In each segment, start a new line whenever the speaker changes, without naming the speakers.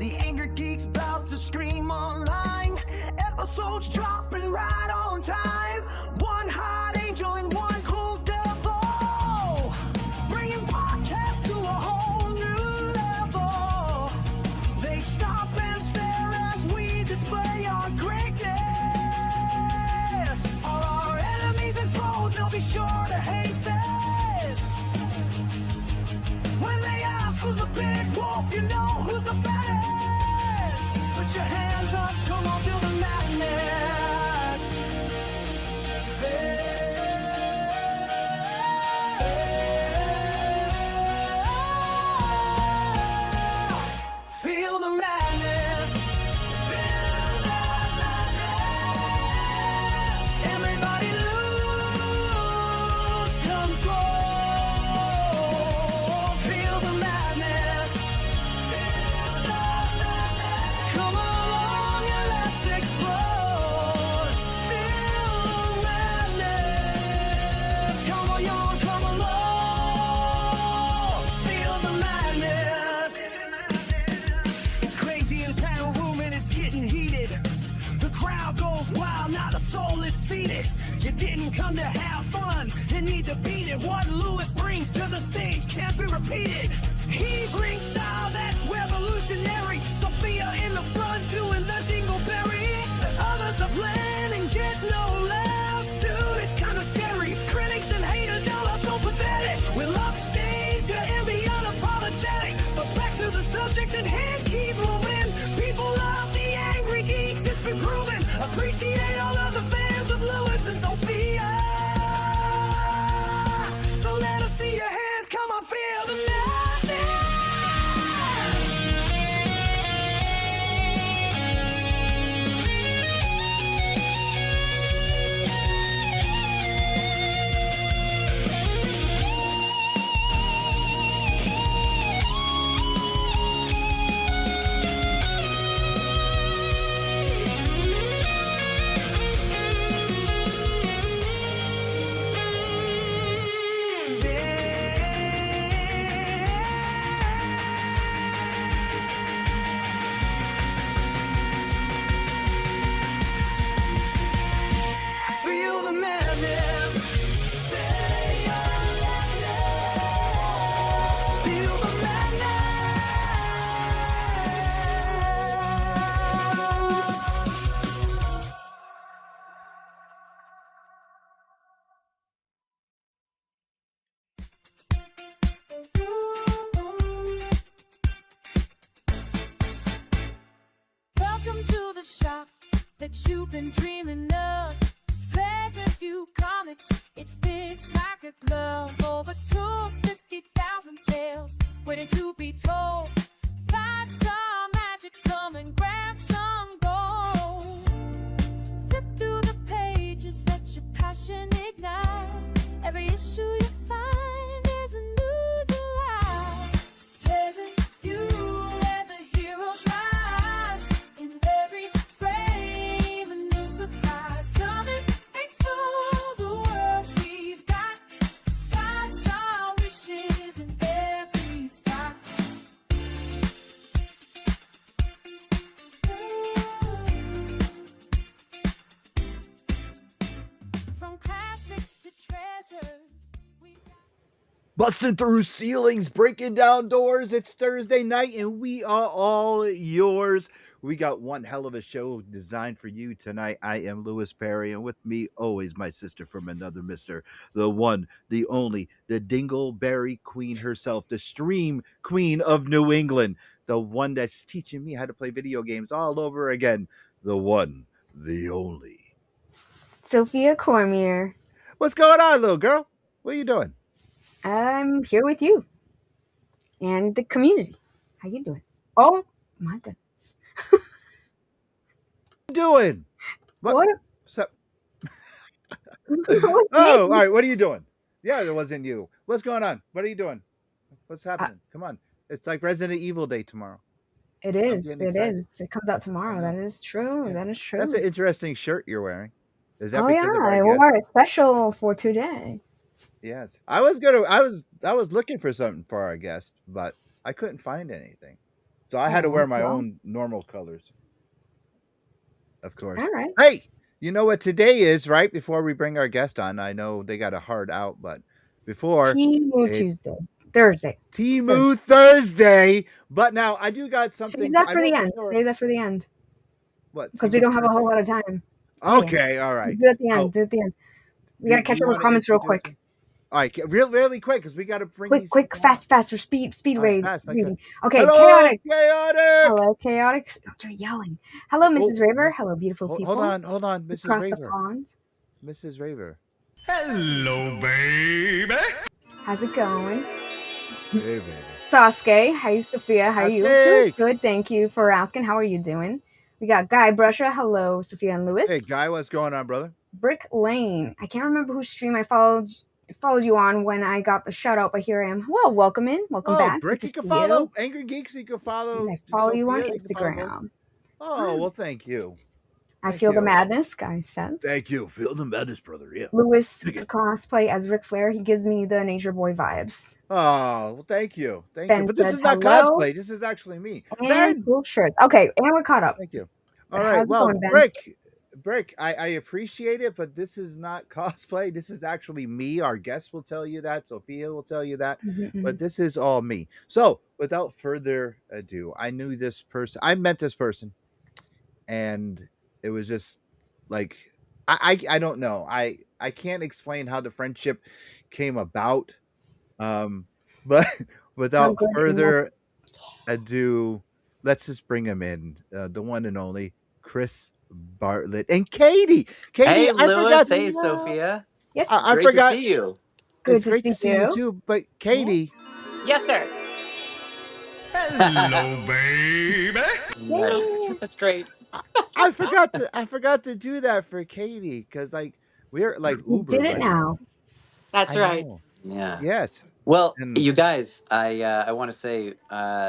The Angrygeeks about to scream online. Episodes dropping right on time. One hot angel and one cool devil, bringing podcasts to a whole new level. They stop and stare as we display our greatness. All our enemies and foes, they'll be sure to hate this. When they ask who's the big wolf, you know who's the baddest. Put your hands up, come on, feel the madness. Feel the madness. Feel the madness. Everybody lose control. Feel the madness. Feel the madness. Come along and let's explode. Feel the madness. Come on, come along. Feel the madness. It's crazy in the panel room and it's getting heated. The crowd goes wild, not a soul is seated. You didn't come to have fun, you need to beat it. What Lewis brings to the stage can't be repeated. He brings style that's revolutionary. Sophia in the front doing the dingleberry. Others are bland and get no laughs. Dude, it's kinda scary. Critics and haters, y'all are so pathetic. We'll upstage you and be unapologetic. But back to the subject at hand, keep moving. People love the Angrygeeks, it's been proven. Appreciate all of the fans of Lewis and Sophia. So let us see your hands, come on, feel the madness. Feel the madness. Feel the madness.
Welcome to the shop that you've been dreaming of. Present few comics, it fits like a glove. Over 250,000 tales waiting to be told. Find some magic, come and grab some gold. Flip through the pages, let your passion ignite. Every issue you find is a new delight. Pleasant view where the heroes rise. In every frame, a new surprise. Come and explore the worlds we've got. 5-star wishes in every spot. From classics to treasures, we've got.
Busting through ceilings, breaking down doors. It's Thursday night and we are all yours. We got one hell of a show designed for you tonight. I am Louis Perry, and with me always my sister from another mister, the one, the only, the Dingleberry Queen herself, the stream queen of New England, the one that's teaching me how to play video games all over again, the one, the only.
Sophia Cormier.
What's going on, little girl? What are you doing?
I'm here with you and the community. How you doing? Oh my goodness.
Doing?
What?
So,
What's
oh, all
next?
right. What are you doing? Yeah, it wasn't you. What's going on? What are you doing? What's happening? Come on. It's like Resident Evil Day tomorrow.
It
I'm
is.
getting
It
excited.
is. It comes out
I
tomorrow.
know.
That is true.
Yeah.
That is true.
That's an interesting shirt you're wearing. Is that
Oh
because
yeah,
of
I
our guest?
wore it special for today.
Yes. I was looking for something for our guest, but I couldn't find anything. So I had to wear my
well,
own normal colors, of course.
all right.
Hey, you know what today is, right? Before we bring our guest on, I know they got a hard out, but before
Timu
it's
Tuesday, Thursday.
Timu Thursday. But now I do got
Save
something.
that
I
for
know
the
the
end.
show.
Save that for the end
What
because we
Timu
don't have a whole
Thursday?
lot of time.
Okay, all
Do
right.
it at the end.
Oh,
Do it at the end. We gotta
do
catch
you
up with
want to
comments real
introduce
quick.
him? All right, really quick because we got to bring
Quick,
these
quick,
people on.
fast, faster, speed
All right,
raid.
fast. Like
Reading. Okay,
hello,
chaotic.
chaotic.
Hello, chaotic. Oh, you're yelling. Hello, Mrs. Raver. Hello, beautiful people.
Hold on, Mrs.
Across the
Raver.
pond.
Mrs. Raver.
Hello, baby.
How's it going?
Hey, baby.
Sasuke. Hi, Sophia. How are you? Doing
Sasuke.
good. Thank you for asking. How are you doing? We got Guy Brusher. Hello, Sophia and Lewis.
Hey, Guy, what's going on, brother?
Brick Lane. I can't remember whose stream I followed you on when I got the shout out, but here I am. Well, welcome in. Welcome back.
Brick,
Good
you
to
can
see
follow Angrygeeks. You can follow.
And I follow you on
Sophia, you can follow both.
Instagram.
Oh, well, thank you.
I
Thank
feel the
you.
madness, Guy says.
Thank you. Feel the madness, brother. Yeah.
Lewis
Dig it.
cosplay as Ric Flair. He gives me the Nature Boy vibes.
Oh, well, thank you. Thank
Ben
you. But this
says
is not
hello.
cosplay. This is actually me.
And
Ben!
cool shirts. Okay, and we're caught up.
Thank you.
But
All
how's
right.
it
Well,
going, Ben?
Brick, I appreciate it, but this is not cosplay. This is actually me. Our guest will tell you that. Sophia will tell you that. But this is all me. So, without further ado, I knew this person. I met this person, and it was just like I don't know. I can't explain how the friendship came about. But without
good
further ado, let's just bring him in. The one and only Chris Bartlett and Katie. Katie,
Hey,
I
Lewis.
forgot.
Hey, Sophia.
Yes,
I
Great
forgot.
to see you.
good
It's great to see you too. But Katie,
Yes, sir.
Hello, baby.
Nice. That's great.
I forgot to do that for Katie because like we're like
You
Uber
did it
buddies.
now.
That's
I
right.
know.
Yeah.
Yes.
Well,
And
you guys, I want to say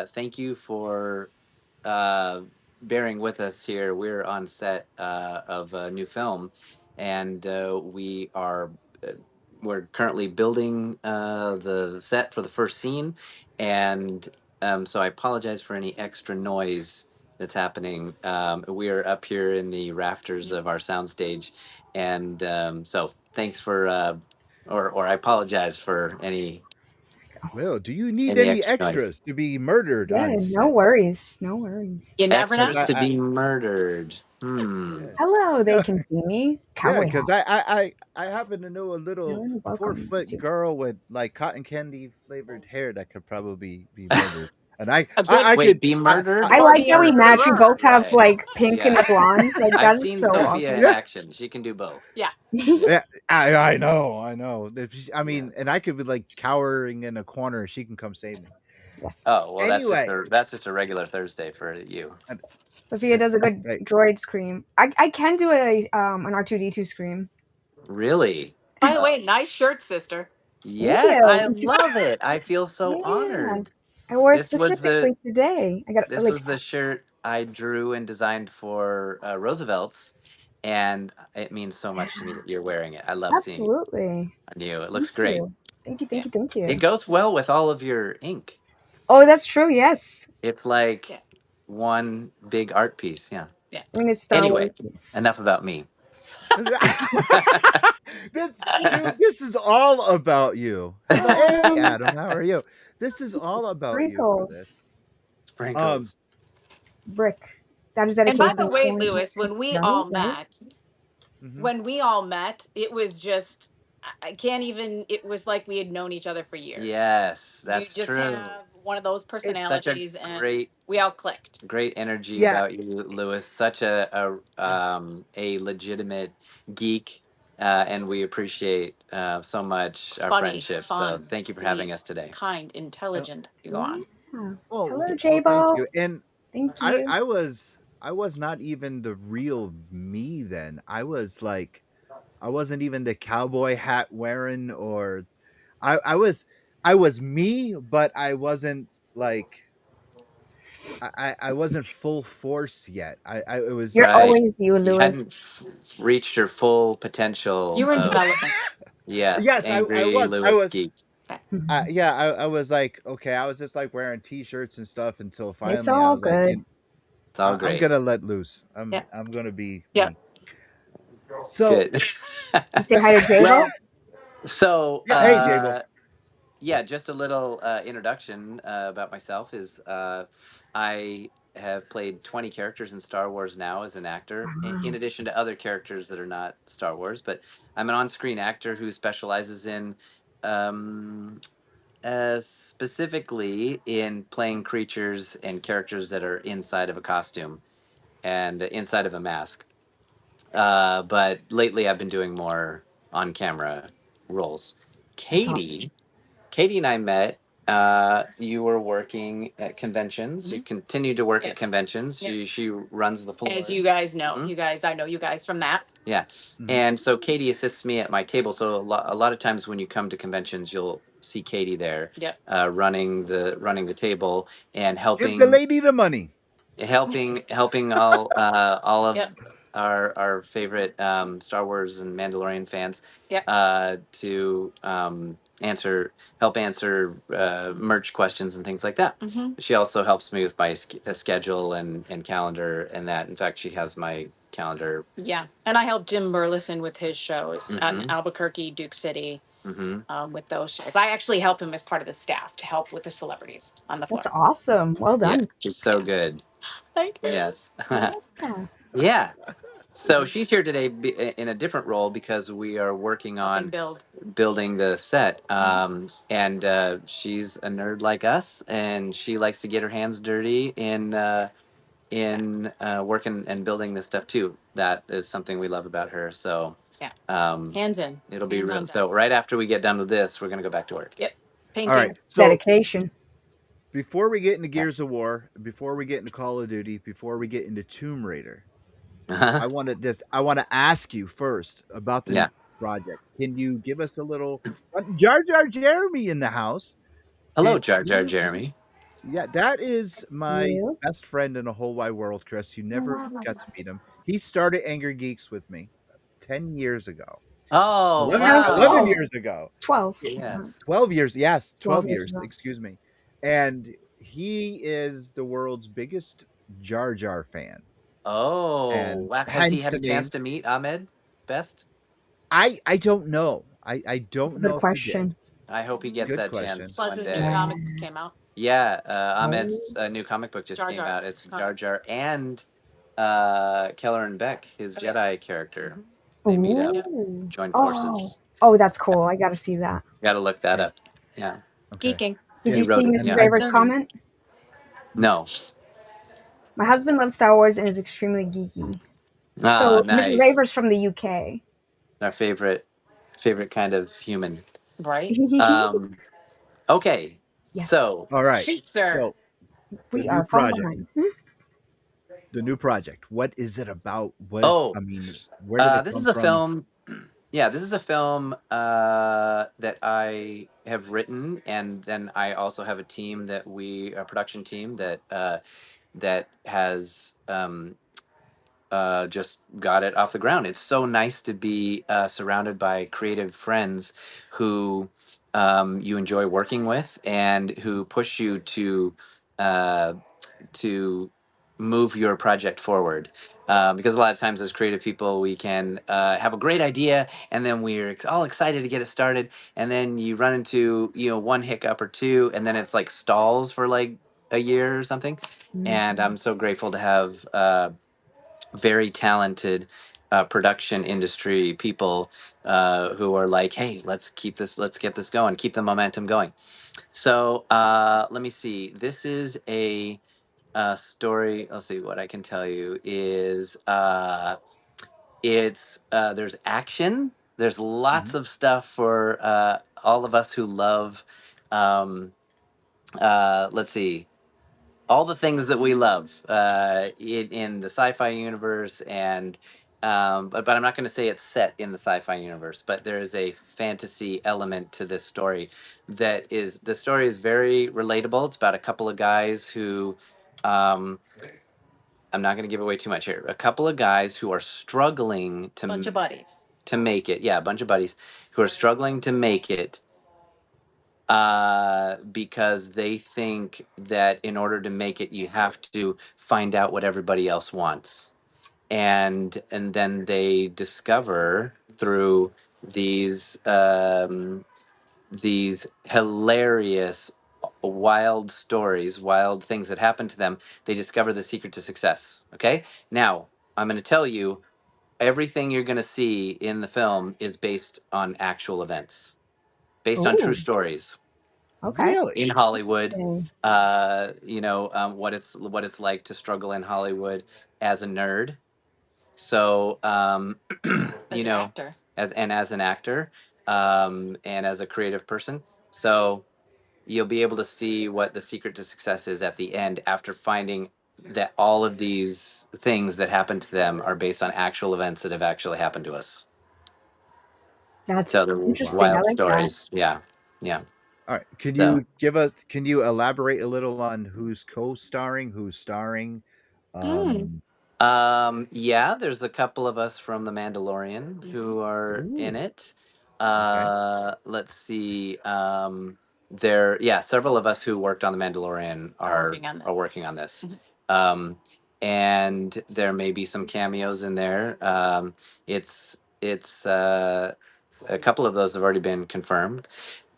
thank you for uh, bearing with us here. We're on set of a new film, and uh, we're currently building the set for the first scene, and so I apologize for any extra noise that's happening. We are up here in the rafters of our soundstage, and so thanks for. Or I apologize for
well, do you need
any
any
extra noise.
extras to be murdered
Yeah,
on
no
set?
worries. No worries.
You never know.
Because
To be murdered.
yeah.
Hello, they can see me.
Yeah,
Cowboy
because
hat.
I happen to know a little
You're welcome
4-foot
to.
girl with like cotton candy flavored hair that could probably be murdered. And I
A good
I
wait,
could
be murdered
I
or
like
be
that we match. We both have
right.
like pink and
Yeah.
blonde. Like
I've
that is
seen
so
Sophia
awesome.
in action. She can do both.
Yeah.
yeah, I know. I mean, and I could be like cowering in a corner. She can come save me.
Yes.
Oh well,
Anyway,
that's just a regular Thursday for you.
Sophia does a good
like,
droid scream. I can do an R2D2 scream.
Really?
By the way, nice shirt, sister.
Thank
Yes, I
you.
love it. I feel so
Yeah.
honored.
I wore it
This was the
specifically today. I got
this
like
was the shirt I drew and designed for Roosevelt's, and it means so much to me that you're wearing it. I love seeing it
absolutely.
on you. It looks
Thank
great.
you. Thank you.
Yeah.
Thank you. Thank
It
you.
goes well with all of your ink.
Oh, that's true. Yes.
It's like
Yeah.
one big art piece. Yeah.
Yeah.
I mean, it's Star
Anyway,
Wars. Yes.
enough about me.
this is all about you. Hey, Adam, how are you? This is all about you for this.
Sprinkles.
Brick. That is
And by
dedication.
the way, Lewis, when we all
right?
met,
Mhm.
it was just I can't even. It was like we had known each other for years.
Yes,
You
that's
just
true.
have one of those
Such a
personalities, and
great,
we all clicked.
great energy
Yeah.
about you, Lewis. Such a legitimate geek, and we appreciate so much our
Funny,
friendship. So
fun,
thank you for
sweet,
having us today.
kind, intelligent. You go on.
Yeah.
Oh,
Hello,
well, thank
J-Bo.
you. And
Thank you.
I was not even the real me then. I was like I wasn't even the cowboy hat wearing or I was me, but I wasn't like I wasn't full force yet. I it was
You're
just like
always you,
You
Lewis.
hadn't reached your full potential.
You were in
of,
development.
yes,
yes, I
angry
was. I
Lewis
was
geek.
Yeah, I was like, okay, I was just like wearing t-shirts and stuff until
It's
finally I
all
was like,
good.
It's all
I'm
great.
gonna let loose.
Yeah.
I'm gonna be
Yeah.
me. So
Good.
You say hi to Jabo?
Well, so
yeah, hey Jable.
yeah, just a little introduction about myself is I have played 20 characters in Star Wars now as an actor, in
Wow.
addition to other characters that are not Star Wars. But I'm an on-screen actor who specializes in um, specifically in playing creatures and characters that are inside of a costume and inside of a mask. But lately, I've been doing more on-camera roles.
That's awesome.
Katie and I met. You were working at conventions. You continue to work
Yeah.
at conventions.
Yeah.
She runs the floor.
As you guys know,
Mhm.
I know you guys from that.
Yeah,
Mhm.
and so Katie assists me at my table. So a lot of times when you come to conventions, you'll see Katie there,
Yep.
running the table and
Give the lady the money.
helping all of
Yep.
our favorite Star Wars and Mandalorian fans
Yep.
to help answer merch questions and things like that.
Mhm.
She also helps me with my schedule and calendar and that. In fact, she has my calendar.
Yeah, and I helped Jim Burleson with his shows in
Mhm.
Albuquerque, Duke City,
Mm-hmm.
with those shows. I actually help him as part of the staff to help with the celebrities on the floor.
That's awesome. Well
Yeah,
done.
she's so good.
Thank you.
Yes.
Yeah.
Yeah. So she's here today in a different role because we are working
Helping
on
build.
building the set. And she's a nerd like us, and she likes to get her hands dirty in working and building this stuff too. That is something we love about her. So
Yeah.
um,
Hands in.
it'll be
Hands
real.
on
So right after we get done with this, we're gonna go back to work.
Yep. Painting.
All right. So
Dedication.
before we get into Gears of War, before we get into Call of Duty, before we get into Tomb Raider, I want to ask you first about the
Yeah.
new project. Can you give us a little Jar Jar Jeremy in the house?
Hello,
Can
Jar Jar
you
Jeremy.
Yeah, that is my
Yeah.
best friend in the whole wide world, Chris. You never got to meet him. He started Angrygeeks with me 10 years ago.
Oh
11,
No,
11
12.
wow.
years ago.
It's 12.
Yes.
12 years. Yes,
12
12
years
years.
ago.
Excuse me. And he is the world's biggest Jar Jar fan.
Oh,
And
wow. Has he
hence
had
the
a chance
name.
to meet Ahmed Best?
I don't know. I
That's
don't
a
know
good
if he did.
question.
I hope he gets
Good
that
question.
chance
Plus
one
his
day.
new comic came out.
Yeah, Ahmed's
Oh.
new comic book just
Jar
came
Jar.
out. It's
Huh.
Jar Jar and Keller and Beck, his
Oh, yeah.
Jedi character. They meet up,
Ooh.
join
Oh.
forces.
Oh, that's cool. I got to see that.
Got to look that
Yeah.
up. Yeah.
Okay.
Geeking.
Did
He
you
wrote
see
it.
Mrs.
Yeah.
Raver's comment?
No.
My husband loves Star Wars and is extremely geeky.
Ah,
So Mrs.
nice.
Raver's from the UK.
Our favorite kind of human.
Right.
Okay.
Yes.
So
All right.
Sir.
So
We
the
are
new
far
project.
behind.
The new project. What is it about?
Oh,
I mean, where did it
this
come
is a
from?
film. Yeah, this is a film that I have written, and then I also have a team a production team that has just got it off the ground. It's so nice to be surrounded by creative friends who you enjoy working with and who push you uh, to move your project forward. Because a lot of times as creative people, we can have a great idea and then we're all excited to get it started. And then you run into, one hiccup or two, and then it's like stalls for like a year or something. And I'm so grateful to have very talented production industry people who are like, hey, let's get this going, keep the momentum going. So let me see. This is a story. Let's see what I can tell you is it's there's action. There's lots of stuff for all of us who love. Let's see all the things that we love in the sci-fi universe and but I'm not going to say it's set in the sci-fi universe, but there is a fantasy element to this story the story is very relatable. It's about a couple of guys who um, I'm not going to give away too much here. A couple of guys who are struggling
Bunch of buddies.
to make it. Yeah, a bunch of buddies who are struggling to make it because they think that in order to make it, you have to find out what everybody else wants, and then they discover through these these hilarious wild stories, wild things that happen to them. They discover the secret to success. Okay, now I'm going to tell you everything you're going to see in the film is based on actual events, based on true
Ooh,
stories
okay.
Really?
in Hollywood.
Interesting.
What it's like to struggle in Hollywood as a nerd. So,
As an actor.
as an actor, and as a creative person. So you'll be able to see what the secret to success is at the end after finding that all of these things that happen to them are based on actual events that have actually happened to us.
That's
So they're
interesting. I
wild
like that.
stories. Yeah, yeah.
All right.
So.
Can you elaborate a little on who's co-starring, who's starring?
Mm.
Um,
Yeah, there's a couple of us from The Mandalorian who are in
ooh,
it.
okay.
Let's see. Several of us who worked on The Mandalorian are working on this. Um, and there may be some cameos in there. It's a couple of those have already been confirmed.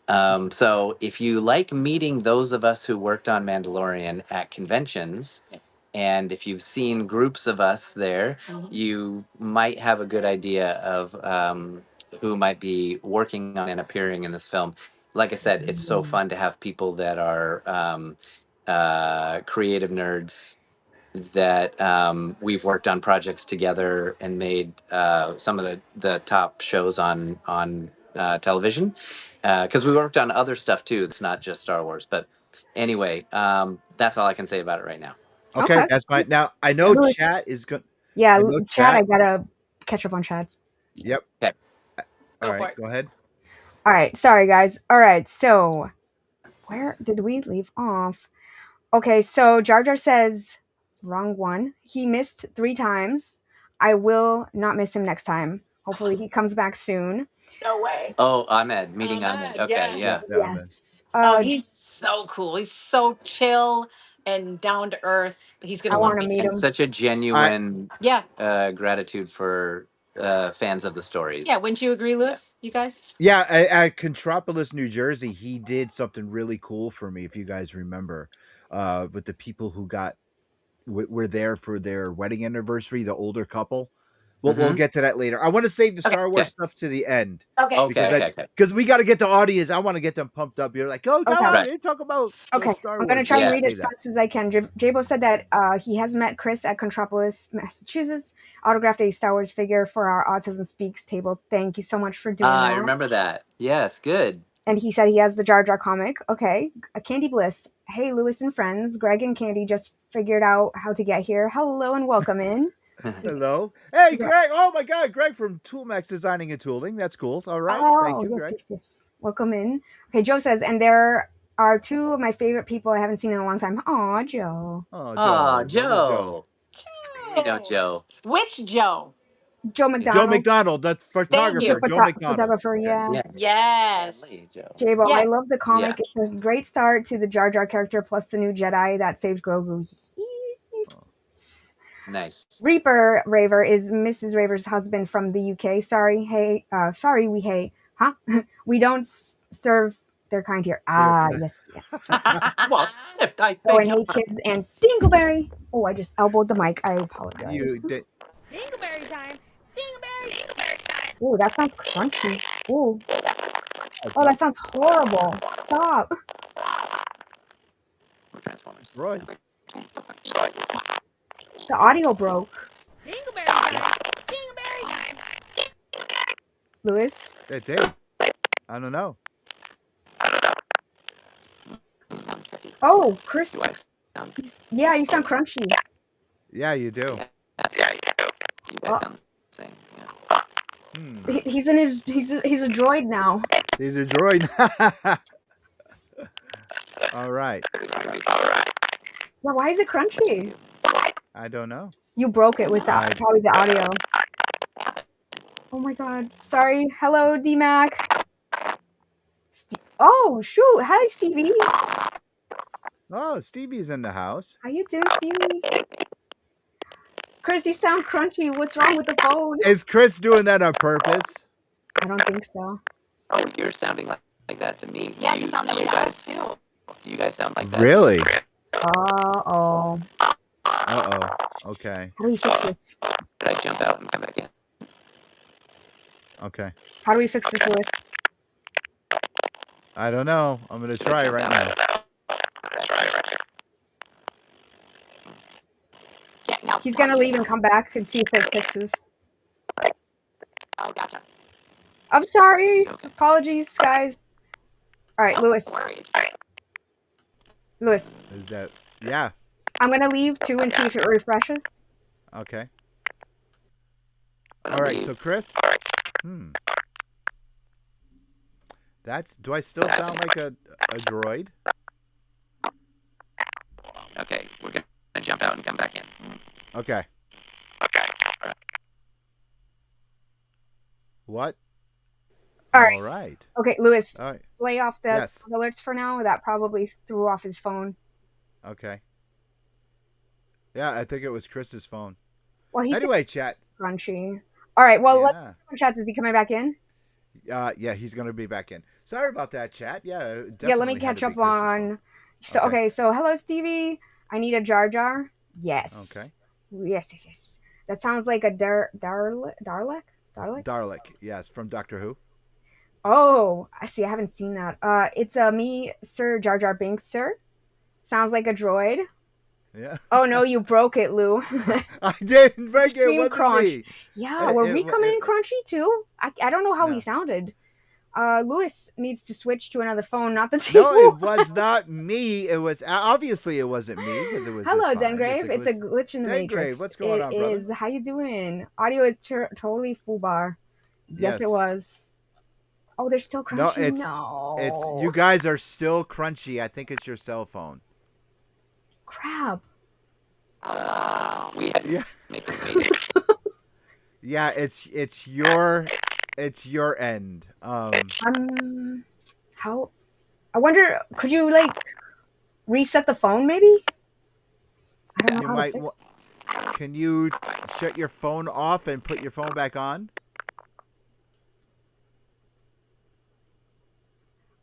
So if you like meeting those of us who worked on Mandalorian at conventions, and if you've seen groups of us there, you might have a good idea of who might be working on and appearing in this film. Like I said, it's so
Mm,
fun to have people that are creative nerds that we've worked on projects together and made some of the top shows on television, because we worked on other stuff too. It's not just Star Wars, but anyway, that's all I can say about it right now.
Okay,
okay.
that's fine. Now I
Yeah,
know chat is good.
yeah,
I know
Chad, I
chat.
gotta catch up on chats.
Yep.
Okay.
All
Go for
right,
it.
go ahead.
All right, sorry guys. All right, so where did we leave off? Okay, so Jar Jar says, wrong one. He missed 3 times. I will not miss him next time. Hopefully, he comes back soon.
No way.
Oh, Ahmed, meeting Ahmed. Okay,
Yeah.
yeah.
Yeah, man.
Yes.
Oh, he's so cool. He's so chill and down to earth. He's
I
gonna love
want to
me.
meet
And
him.
such a
I
genuine
Yeah.
gratitude for fans of the stories.
Yeah. Wouldn't you agree, Lewis? You guys?
yeah, at Contropolis, New Jersey, he did something really cool for me. If you guys remember, with the people who were there for their wedding anniversary, the older couple. We'll
Mm-hmm.
get to that later. I want to save the
Okay.
Star Wars stuff to the end.
Okay.
Because
Okay. Okay.
because we got to get the audience. I want to get them pumped up. You're like, oh, come
Okay.
on,
Right.
you talk about
Okay.
Star
I'm going to
Wars.
try
So
and
we'll
read as
save that.
fast as I can. Jabo said that he has met Chris at Contropolis, Massachusetts, autographed a Star Wars figure for our Autism Speaks table. Thank you so much for doing
I
that.
remember that. Yes, good.
And he said he has the Jar Jar comic. Okay. A Candy Bliss. Hey, Lewis and friends. Greg and Candy just figured out how to get here. Hello and welcome in.
Hello, hey
Yeah.
Greg. Oh my God, Greg from Toolmax Designing and Tooling. That's cool. All right, thank
Oh,
you,
yes,
Greg.
yes, yes. Welcome in. Okay, Joe says, and there are 2 of my favorite people I haven't seen in a long time. Aw, Joe.
Oh,
Ah,
Joe, little Joe,
Joe. You know Joe.
Which Joe?
Joe
It's
Joe
McDonald.
McDonald, the
Thank
He's the
you.
photographer, Joe McDonald.
photographer,
Yeah.
yeah.
Yes.
Family, Joe.
J-Bo,
Yeah.
I love the
Yeah.
comic. It's a great start to the Jar Jar character plus the new Jedi that saves Grogu.
Nice.
Reaper Raver is Mrs. Raver's husband from the UK. Sorry, we hate. Huh? We don't serve their kind here. Ah, yes.
What? I
Oh,
beg
and
your
hey kids and Dingleberry. Oh, I just elbowed the mic. I apologize.
You did.
Dingleberry time! Dingleberry time!
Ooh, that sounds crunchy. Ooh. Oh, that sounds horrible. Stop.
Transformers.
Roy.
The audio broke.
Dingleberry time! Dingleberry time!
Lewis.
It did. I don't know.
You sound trippy.
Oh, Chris.
Do I sound?
Yeah, you sound crunchy.
Yeah, you do.
Yeah, you do. You guys sound the same. Yeah.
Hmm.
He's a droid now.
He's a droid. All right.
Yeah, why is it crunchy?
I don't know.
You broke it with probably the audio. Oh my god. Sorry. Hello, D-Mac. Oh shoot! Hi, Stevie.
Oh, Stevie's in the house.
How you doing, Stevie? Chris, you sound crunchy. What's wrong with the phone?
Is Chris doing that on purpose?
I don't think so.
Oh, you're sounding like that to me.
Yeah, you sound really bad too.
Do you guys sound like that?
Really?
Oh.
Uh-oh. Okay.
How do we fix this?
Did I jump out and come back in?
Okay.
How do we fix this, Lewis?
I don't know. I'm going to try right now.
Yeah, no.
He's gonna leave and come back and see if it fixes.
Oh, gotcha.
I'm sorry.
Okay.
Apologies, guys. All right, Lewis.
No worries.
Lewis,
Is that... Yeah.
I'm gonna leave too and see if it refreshes.
Okay. All right, so Chris? That's... Do I still sound like a droid?
Okay, we're gonna jump out and come back in.
Okay. What?
All right.
All right.
Okay, Lewis,
All right.
lay off the
Yes.
alerts for now. That probably threw off his phone.
Okay. Yeah, I think it was Chris's phone.
Well, he's
Anyway, chat.
crunchy. All right, well,
Yeah.
let's chat. Is he coming back in?
Yeah, he's going to be back in. Sorry about that, chat. Yeah,
Yeah, let me
definitely had
catch
to be
up
Chris's
on.
phone.
So,
Okay.
so hello, Stevie. I need a Jar Jar. Yes.
Okay.
Yes. That sounds like a Dalek?
Dalek, yes, from Doctor Who.
Oh, I see. I haven't seen that. It's me, Sir Jar Jar Binks, sir. Sounds like a droid.
Yeah.
Oh no, you broke it, Lou.
I didn't break it. It
Extreme
wasn't
crunch.
me.
Yeah, were we coming in crunchy too? I don't know how
No.
we sounded. Lewis needs to switch to another phone, not the TV.
No, it was not me. It was obviously it wasn't me because it was.
Hello,
just fine.
Dengrave. It's a glitch in the
Dengrave,
matrix.
what's going on, brother?
It is. How you doing? Audio is totally foobar. Yes,
Yes.
it was. Oh, they're still
No,
crunchy.
it's you guys are still crunchy. I think it's your cell phone.
Crap.
We had
Yeah.
make a meeting.
Yeah, it's your end.
How? I wonder. Could you like reset the phone? Maybe. I don't know
You
how
might.
to fix.
Can you shut your phone off and put your phone back on?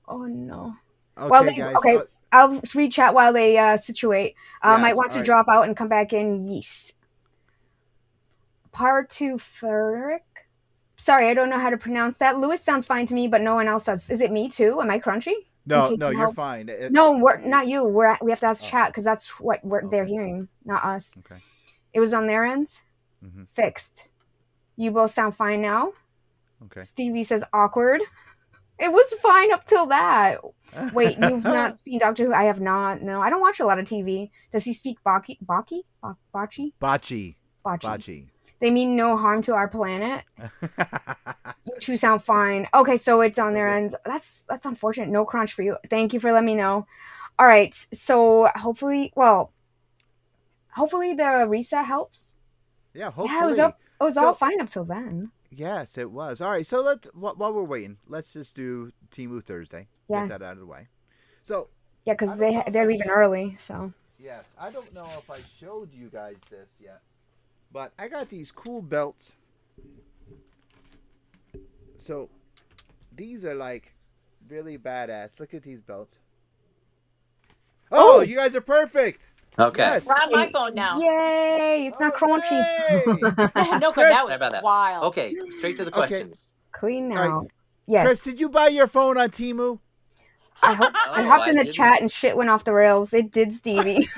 Oh no.
Okay,
Well,
guys.
okay. I'll reach out while they situate. Might
Yes,
want to
alright.
drop out and come back in. Yes. Partuferic. Sorry, I don't know how to pronounce that. Lewis sounds fine to me, but no one else does. Is it me too? Am I crunchy?
No,
case
no,
it
you're
helps.
fine.
No, we're not you. We have to ask
Oh.
chat because that's what they're
Okay.
hearing, not us.
Okay.
It was on their ends.
Mm-hmm.
Fixed. You both sound fine now.
Okay.
Stevie says awkward. It was fine up till that. Wait, you've not seen Doctor Who? I have not. No, I don't watch a lot of TV. Does he speak Bocce?
Bocce.
They mean no harm to our planet. You two sound fine. Okay, so it's on their ends. That's unfortunate. No crunch for you. Thank you for letting me know. All right, so hopefully the reset helps.
Yeah, hopefully.
Yeah, it was all
So-
fine up till then.
Yes, it was. All right, so while we're waiting, let's just do Timu Thursday.
Yeah.
Get that out of the way. So,
Yeah, because they're leaving early. So
yes, I don't know if I showed you guys this yet, but I got these cool belts. So, these are like really badass. Look at these belts. Oh, you guys are perfect.
Okay.
Yes.
We're on my phone now.
yay! It's not crunchy.
Hooray!
No, but
Chris.
that
Sorry
was
about that.
wild.
Okay, straight to the
Okay.
questions.
Clean
All right.
now. Yes.
Chris, did you buy your phone on Timu?
I hopped in the
didn't.
chat and shit went off the rails. It did, Stevie.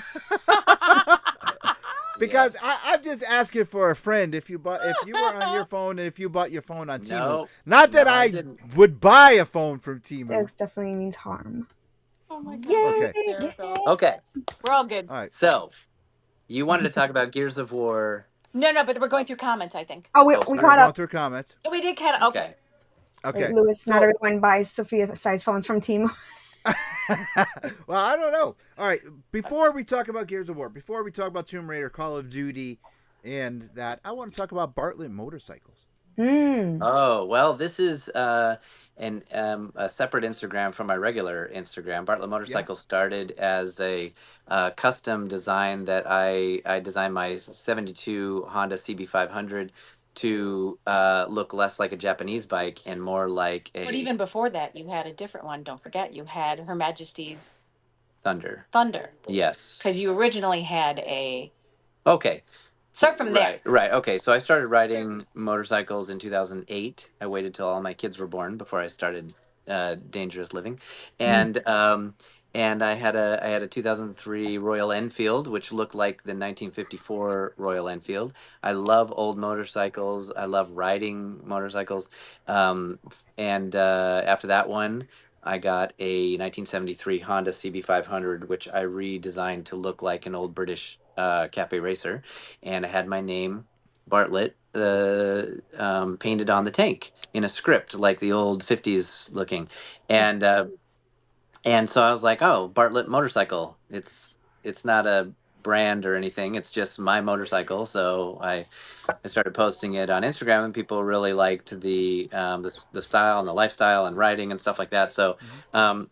Because
Yes.
I'm just asking for a friend. If you were on your phone and if you bought your phone on Timu,
No.
not that
No, I
I
didn't.
would buy a phone from Timu.
That definitely means harm.
Oh my god.
Yay!
That's hysterical.
Okay,
We're all good.
All right.
so you wanted to talk about Gears of War.
No, but we're going through comments, I think.
Oh, we
Oh, sorry.
We're
caught
going
up.
through comments.
We did kind of. Okay.
Okay.
Wait, Lewis,
So-
not everyone buys Sophia-sized phones from Team.
Well, I don't know. All right. Before we talk about Gears of War, before we talk about Tomb Raider, Call of Duty, and that, I want to talk about Bartlett motorcycles.
Hmm.
Oh, well, this is a separate Instagram from my regular Instagram. Bartlett
Yeah.
Motorcycle started as a custom design that I designed my 72 Honda CB500 to look less like a Japanese bike and more like
But
a
even before that, you had a different one. Don't forget, you had Her Majesty's
Thunder.
Thunder.
Yes.
Because you originally had a.
Okay.
Start from there.
Right. Okay. So I started riding motorcycles in 2008. I waited till all my kids were born before I started dangerous living, and I had a 2003 Royal Enfield, which looked like the 1954 Royal Enfield. I love old motorcycles. I love riding motorcycles, and after that one. I got a 1973 Honda CB500, which I redesigned to look like an old British cafe racer, and I had my name Bartlett painted on the tank in a script like the old 50s looking, and so I was like, oh, Bartlett motorcycle. It's not a brand or anything. It's just my motorcycle. So I started posting it on Instagram, and people really liked the style and the lifestyle and riding and stuff like that. So
Mhm.
um,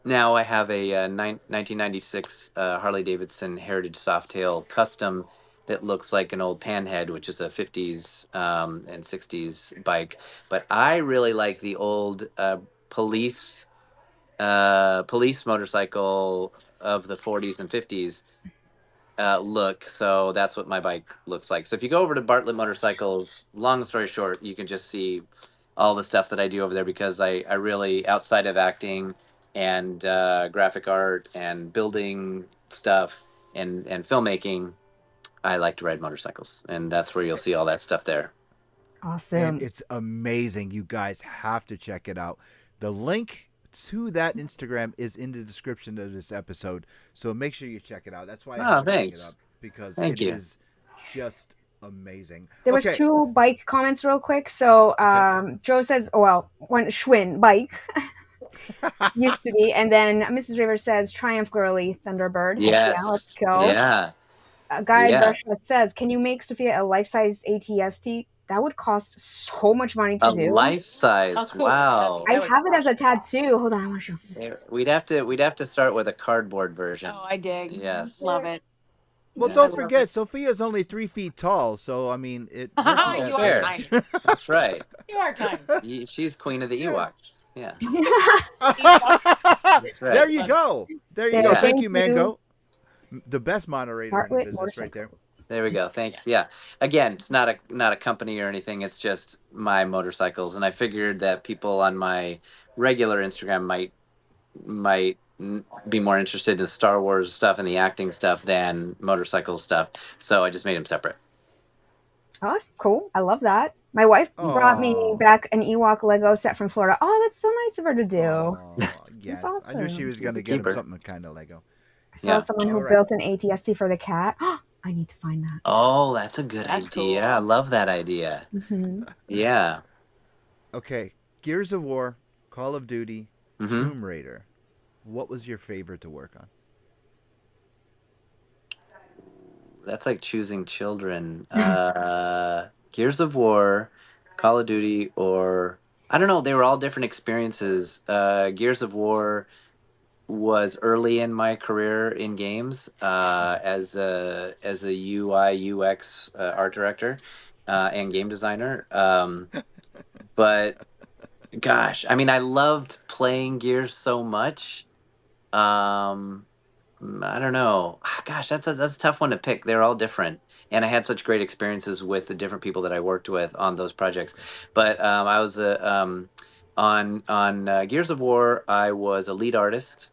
now I have a 1996 Harley Davidson Heritage Softail Custom that looks like an old Panhead, which is a 50s and 60s bike. But I really like the old police police motorcycle of the 40s and 50s look. So that's what my bike looks like. So if you go over to Bartlett Motorcycles, long story short, you can just see all the stuff that I do over there because I really, outside of acting and graphic art and building stuff and filmmaking, I like to ride motorcycles. And that's where you'll see all that stuff there.
And
Awesome.
it's amazing. You guys have to check it out. The link to that Instagram is in the description of this episode, so make sure you check it out. That's why I had
Oh,
to bring it up
thanks.
because
Thank
it
you.
is just amazing.
There was
Okay.
two bike comments real quick. So
Okay.
Joe says, well, one Schwinn bike used to be, and then Mrs. River says Triumph Girly Thunderbird. Heck yeah, let's
Yes.
go.
Yeah.
Guy
Yeah.
Brusha says, can you make Sophia a life size ATST? That would cost so much money to
A
do.
life size.
Oh, cool.
Wow.
I have it as a tattoo. Hold on, I want to show.
Yeah, we'd have to start with a cardboard version.
Oh, I dig.
Yes.
Love it.
Well,
Yeah.
don't
love
forget,
it.
Sophia's only 3 feet tall, so I mean, it won't be that
You are
fair.
tiny.
That's right.
You are tiny.
She's queen of the Ewoks. Yeah.
That's
right.
There you go. There you go.
Yeah.
Thank
Thank
you, Mango. The best moderator in the
Bartlett
business, right there.
motorcycles.
There we go. Thanks. Yeah. Again, it's not a company or anything. It's just my motorcycles, and I figured that people on my regular Instagram might be more interested in the Star Wars stuff and the acting stuff than motorcycle stuff. So I just made them separate.
Oh, that's cool. I love that. My wife brought me
Aw.
back an Ewok Lego set from Florida. Oh, that's so nice of her to do.
Aw, yes. I knew she
awesome.
was
She's
going
a
to get him
keeper.
something kind of Lego.
I saw
Yeah.
someone who
All right.
built an ATST for the cat. I need to find that.
Oh, that's a good
That's
idea.
cool.
I love that idea.
Hmm.
Yeah.
Okay. Gears of War, Call of Duty,
hmm
Tomb Raider. What was your favorite to work on?
That's like choosing children. Gears of War, Call of Duty, or I don't know. They were all different experiences. Gears of War was early in my career in games as a UI UX art director and game designer. But gosh, I mean, I loved playing Gears so much. Um, I don't know. Gosh, that's a tough one to pick. They're all different, and I had such great experiences with the different people that I worked with on those projects. But I was on Gears of War. I was a lead artist.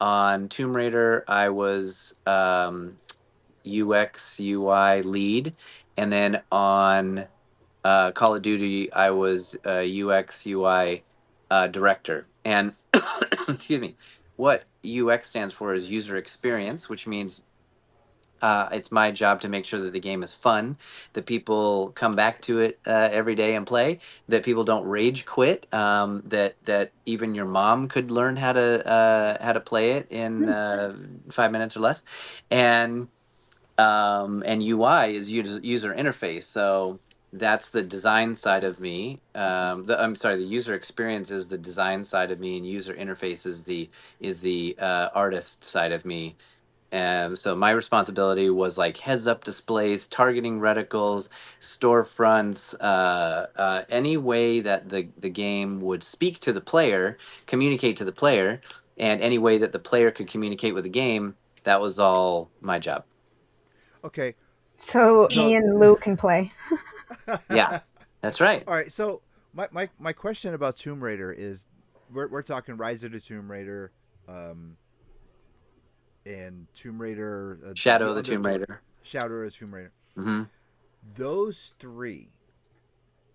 On Tomb Raider, I was UX UI lead, and then on Call of Duty, I was UX UI director. And excuse me, what UX stands for is user experience, which means it's my job to make sure that the game is fun, that people come back to it every day and play, that people don't rage quit, that even your mom could learn how to play it in 5 minutes or less, and UI is user interface. So that's the design side of me. I'm sorry, the user experience is the design side of me, and user interface is the artist side of me. So my responsibility was like heads up displays, targeting reticles, storefronts, any way that the game would speak to the player, communicate to the player, and any way that the player could communicate with the game. That was all my job.
Okay.
So me
So
and Lou can play.
Yeah, that's right.
all right. So my question about Tomb Raider is, we're talking Rise of the Tomb Raider, um, and Tomb Raider,
Shadow
the
of the
other
Tomb Raider.
Shadow of the Tomb Raider.
Hmm.
Those three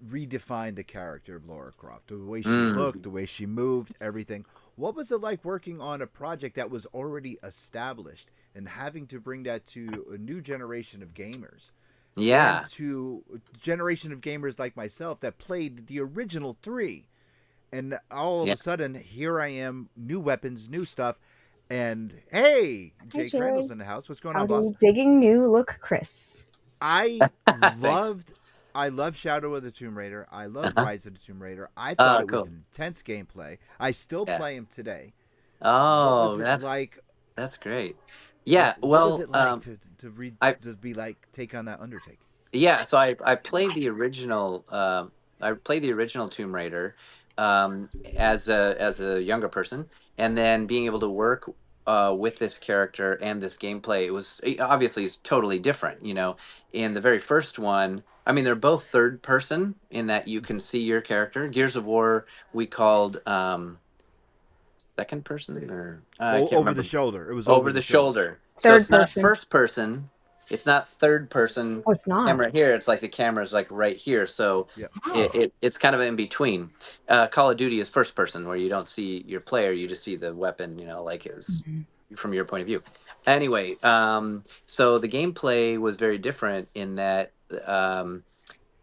redefined the character of Laura Croft. The way she looked,
Mm.
the way she moved, everything. What was it like working on a project that was already established and having to bring that to a new generation of gamers? And
Yeah,
to a generation of gamers like myself that played the original three. And all of
yeah.
a sudden, here I am, new weapons, new stuff. And hey,
Hi,
Jay Crandall's
Jared.
in the house. What's going on, boss?
Howdy, digging new look, Chris.
I
Thanks.
loved I love Shadow of the Tomb Raider. I love
Uh-huh.
Rise of the Tomb Raider. I thought it was
Cool.
intense gameplay. I still
Yeah.
play him today. What
Oh,
was it like?
that's great. Yeah.
What was
Well,
it like to read
I
to be like take on that undertaking?
yeah. So I played the original. I played the original Tomb Raider as a younger person, and then being able to work with this character and this gameplay, it was obviously it's totally different. You know, in the very first one. I mean, they're both third person in that you can see your character. Gears of War, we called second person, or I can't
Over the
remember.
shoulder. It was over
Over
the
the
shoulder.
shoulder. So
Third
it's not
person.
first person. It's not third person
Oh, it's not.
camera here. It's like the camera's like right here. So
Yeah.
it's kind of in between. Call of Duty is first person where you don't see your player, you just see the weapon, you know, like it's
Mhm.
from your point of view. Anyway, so the gameplay was very different in that um,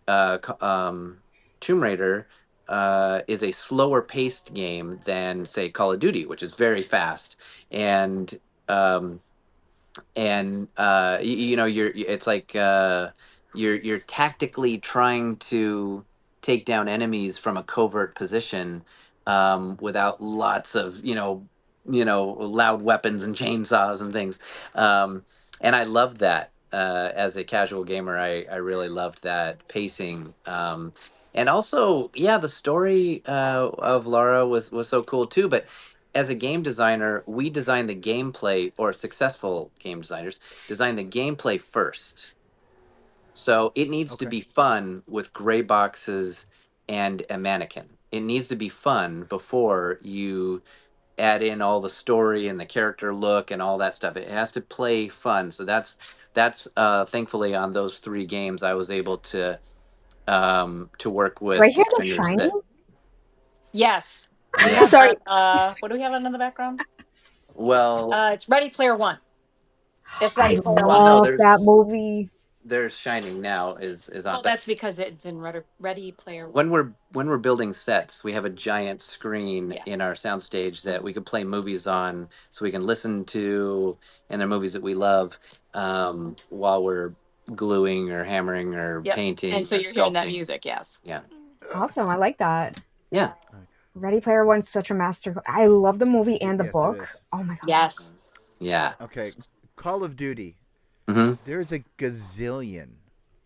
uh, co- um, Tomb Raider is a slower paced game than say Call of Duty, which is very fast. And um, you know it's like you're tactically trying to take down enemies from a covert position without lots of loud weapons and chainsaws and things. And I loved that as a casual gamer. I really loved that pacing. And also, yeah, the story of Lara was so cool too. But as a game designer, we design the gameplay, or successful game designers design the gameplay first. So it needs to
Okay.
be fun with gray boxes and a mannequin. It needs to be fun before you add in all the story and the character look and all that stuff. It has to play fun. So that's thankfully on those three games I was able to work
Do I
with
hear The
designers
Shining?
that
Yes. We
yeah.
have
Sorry.
what do we have in the background?
Well,
It's Ready Player One. It's
I
Ready Player
well
One.
no,
love that movie.
there's Shining now is on,
Well,
but
that's because it's in Ready Player One.
when we're building sets, we have a giant screen
Yeah.
in our soundstage that we could play movies on, so we can listen to, and they're movies that we love, while we're gluing or hammering or
Yep.
painting
And so
or
you're hearing that
sculpting.
music, yes.
Yeah,
Awesome. I like that.
yeah,
Ready Player One's such a master. I love the movie and the
Yes, it
book.
is.
Oh my gosh.
Yes.
yeah.
Okay. Call of Duty.
Hmm.
There's a gazillion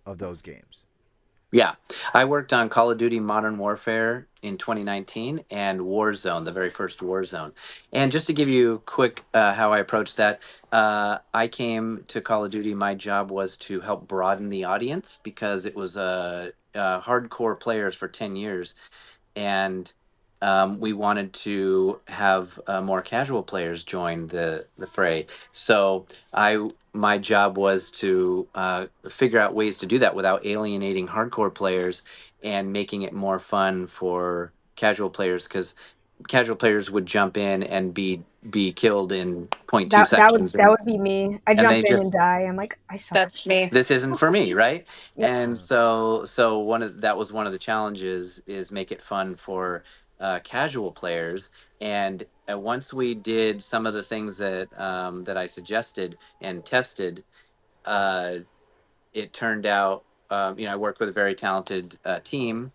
of those games.
Yeah, I worked on Call of Duty Modern Warfare in 2019 and Warzone, the very first Warzone. And just to give you quick how I approached that, I came to Call of Duty. My job was to help broaden the audience because it was hardcore players for 10 years, and we wanted to have more casual players join the fray. So my job was to figure out ways to do that without alienating hardcore players and making it more fun for casual players, because casual players would jump in and be killed in zero point 0.2
That would
seconds,
that would be me. I
and
jump
they
in and
just
die. I'm like, I suck.
That's me.
this isn't for me, right?
Yep.
And so that was one of the challenges, is make it fun for casual players. And once we did some of the things that I suggested and tested, uh, it turned out I work with a very talented team.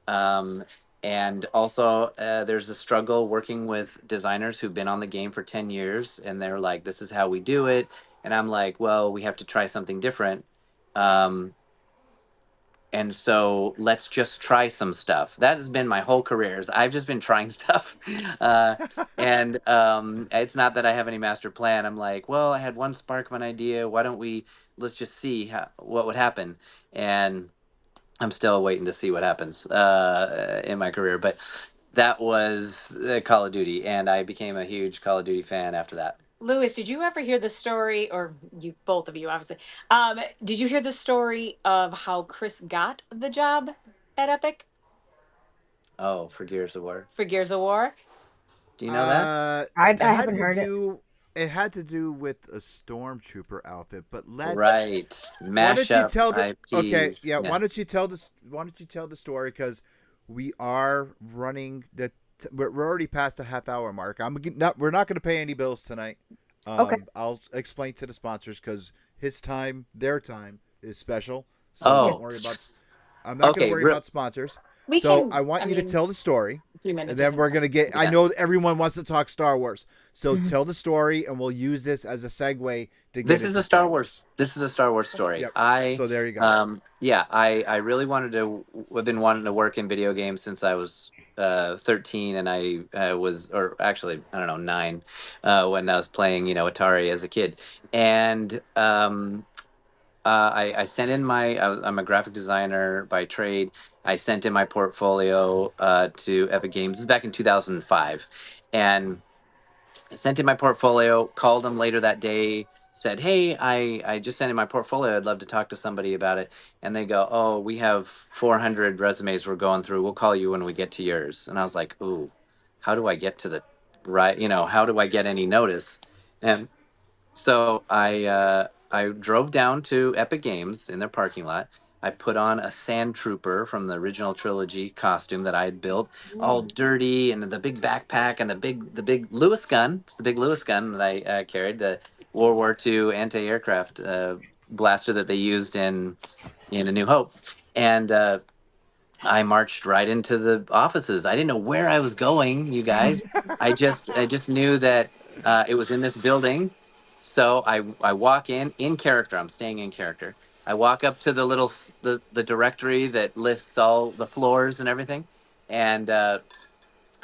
Um, and also, there's a struggle working with designers who've been on the game for 10 years, and they're like, this is how we do it. And I'm like, well, we have to try something different. Um, and so let's just try some stuff. That has been my whole career. Is I've just been trying stuff. And it's not that I have any master plan. I'm like, well, I had one spark of an idea. Why don't we, let's just see what would happen. And I'm still waiting to see what happens in my career. But that was Call of Duty, and I became a huge Call of Duty fan after that.
Lewis, did you ever hear the story, or you, both of you, obviously? Did you hear the story of how Chris got the job at Epic
Oh, for Gears of War.
for Gears of War?
Do you know that?
I
It had
haven't
to
heard it.
do. It had to do with a stormtrooper outfit, but let's.
Right.
Why don't you
Mashup
tell the? Okay,
IPs.
yeah. Why don't you tell this? Why don't you tell the story? Because we are running the. We're already past the half-hour mark. We're not going to pay any bills tonight.
Okay.
I'll explain to the sponsors because their time is special. So
Oh.
don't worry about. I'm not going
Okay,
to worry about sponsors.
We
So
can.
I want you to
mean,
tell the story.
3 minutes.
And then
isn't
we're
enough.
gonna get. I
Yeah.
know everyone wants to talk Star Wars, so tell the story, and we'll use this as a segue to get.
This is
into
a Star Wars. This is a Star Wars story.
Yep.
I
So there you go.
yeah, I really wanted to. I've been wanting to work in video games since I was 13, and I was, or actually, I don't know, 9, when I was playing, Atari as a kid, and I sent in I'm a graphic designer by trade. I sent in my portfolio to Epic Games. This is back in 2005, and I sent in my portfolio. Called them later that day. Said, "Hey, I just sent in my portfolio. I'd love to talk to somebody about it." And they go, "Oh, we have 400 resumes we're going through. We'll call you when we get to yours." And I was like, "Ooh, how do I get to the right? How do I get any notice?" And so I drove down to Epic Games in their parking lot. I put on a Sand Trooper from the original trilogy costume that I had built, all dirty, and the big backpack and the big Lewis gun. It's the big Lewis gun that I carried, the World War II anti-aircraft blaster that they used in A New Hope, and I marched right into the offices. I didn't know where I was going, you guys. I just knew that it was in this building. So I walk in character. I'm staying in character. I walk up to the the directory that lists all the floors and everything, and I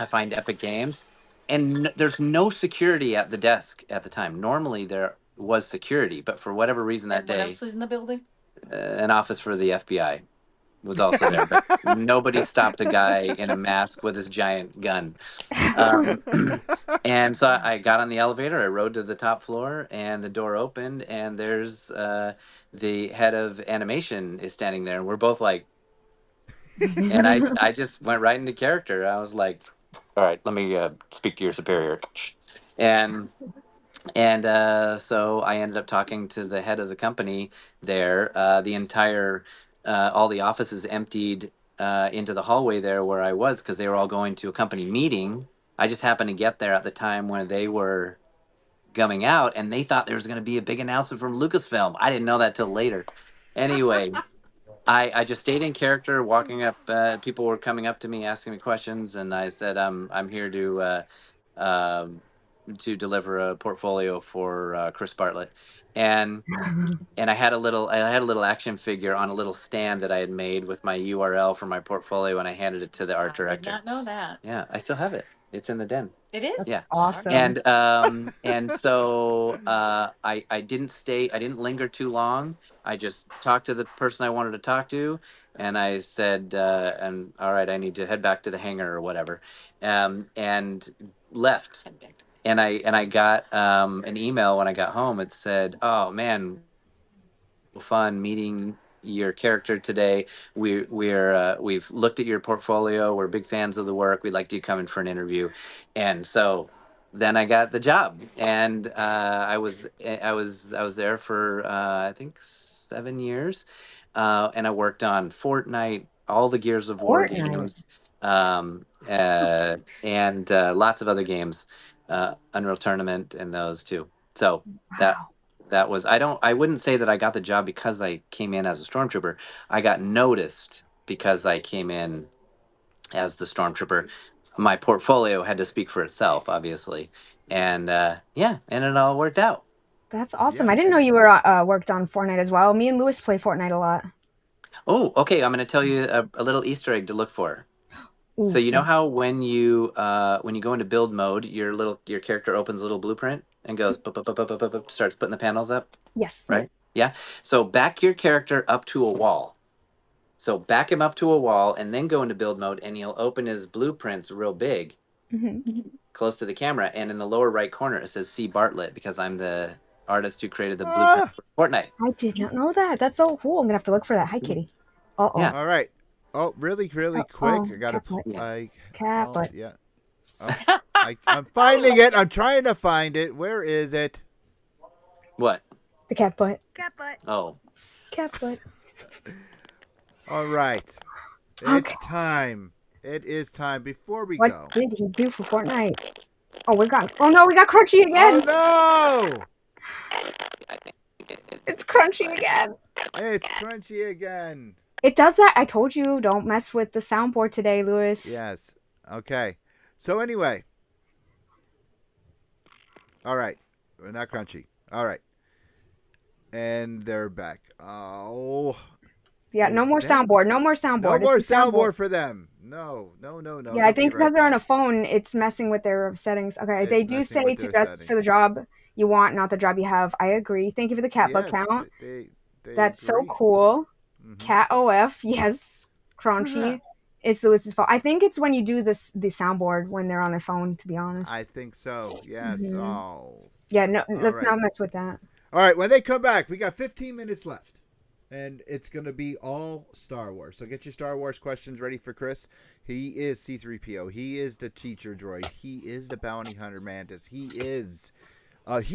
find Epic Games, and there's no security at the desk at the time. Normally there was security, but for whatever reason that
What
day,
else is in the building?
an office for the FBI was also there, but nobody stopped a guy in a mask with his giant gun. Um, and so I got on the elevator. I rode to the top floor, and the door opened, and there's the head of animation is standing there, and we're both like, and I just went right into character. I was like, all right, let me speak to your superior, and so I ended up talking to the head of the company there. All the offices emptied into the hallway there where I was because they were all going to a company meeting. I just happened to get there at the time when they were coming out, and they thought there was going to be a big announcement from Lucasfilm. I didn't know that till later. Anyway, I just stayed in character, walking up. People were coming up to me, asking me questions, and I said, I'm here um to deliver a portfolio for Chris Bartlett, and I had a little action figure on a little stand that I had made with my URL for my portfolio, and I handed it to the art
I did
director.
not know that.
Yeah, I still have it. It's in the den.
It is.
Yeah.
Awesome.
And so I didn't stay. I didn't linger too long. I just talked to the person I wanted to talk to, and I said, "And all right, I need to head back to the hangar or whatever," and left. And I got an email when I got home. It said, "Oh man, fun meeting your character today. We've looked at your portfolio. We're big fans of the work. We'd like you to come in for an interview." And so then I got the job, and I was there for I think 7 years, and I worked on Fortnite, all the Gears of War
Fortnite.
games, and lots of other games, Unreal Tournament, and those too. So that
Wow.
that was I wouldn't say that I got the job because I came in as a stormtrooper. I got noticed because I came in as the stormtrooper. My portfolio had to speak for itself, obviously, and yeah, and it all worked out.
That's awesome.
Yeah,
I didn't know you were worked on Fortnite as well. Me and Lewis play Fortnite a lot.
Oh, okay. I'm going to tell you a little Easter egg to look for. So
Ooh,
you know how when you go into build mode, your character opens a little blueprint and goes starts putting the panels up,
yes.
right? Yeah. So back your character up to a wall. So back him up to a wall and then go into build mode, and he'll open his blueprints real big,
hmm
close to the camera, and in the lower right corner it says "C Bartlett" because I'm the artist who created the blueprint
Ah,
for Fortnite.
I did not know that. That's so cool. I'm gonna have to look for that. Hi, kitty. Uh-oh.
Yeah.
all right. Oh, really, really
Oh,
quick.
oh,
I gotta.
cat butt. Cat
Oh,
butt.
yeah. Oh, I'm finding it. I'm trying to find it. Where is it?
What?
The cat butt.
Oh,
Cat butt.
All right.
Okay.
It's time. It is time. Before we
What
go.
did he do for Fortnite? Oh, we got. Oh no, we got Crunchy again.
Oh no!
It's Crunchy again.
It's Crunchy again.
It does that. I told you, don't mess with the soundboard today, Lewis.
Yes. Okay. So anyway. All right. We're not Crunchy. All right. And they're back. Oh.
Yeah, no
Is
more
that-
soundboard. No more soundboard.
No
It's
more
the
soundboard for them. No.
Yeah, I
Don't
think
be
because
right
they're on
back.
a phone, it's messing with their settings. Okay, they
It's
do
messing
say
with
to
their
dress for the
settings.
job you want, not the job you have. I agree. Thank you for the cat butt
Yes,
count.
they
That's so
agree.
cool.
Mhm.
Cat OF, yes. Crunchy. It's Lewis's fault. I think it's when you do the soundboard when they're on their phone, to be honest.
I think so. Yes.
Mhm.
Oh.
Yeah, no, let's
right.
not mess with that.
All right. When they come back, we got 15 minutes left. And it's going to be all Star Wars. So get your Star Wars questions ready for Chris. He is C-3PO. He is the teacher droid. He is the bounty hunter mantis. He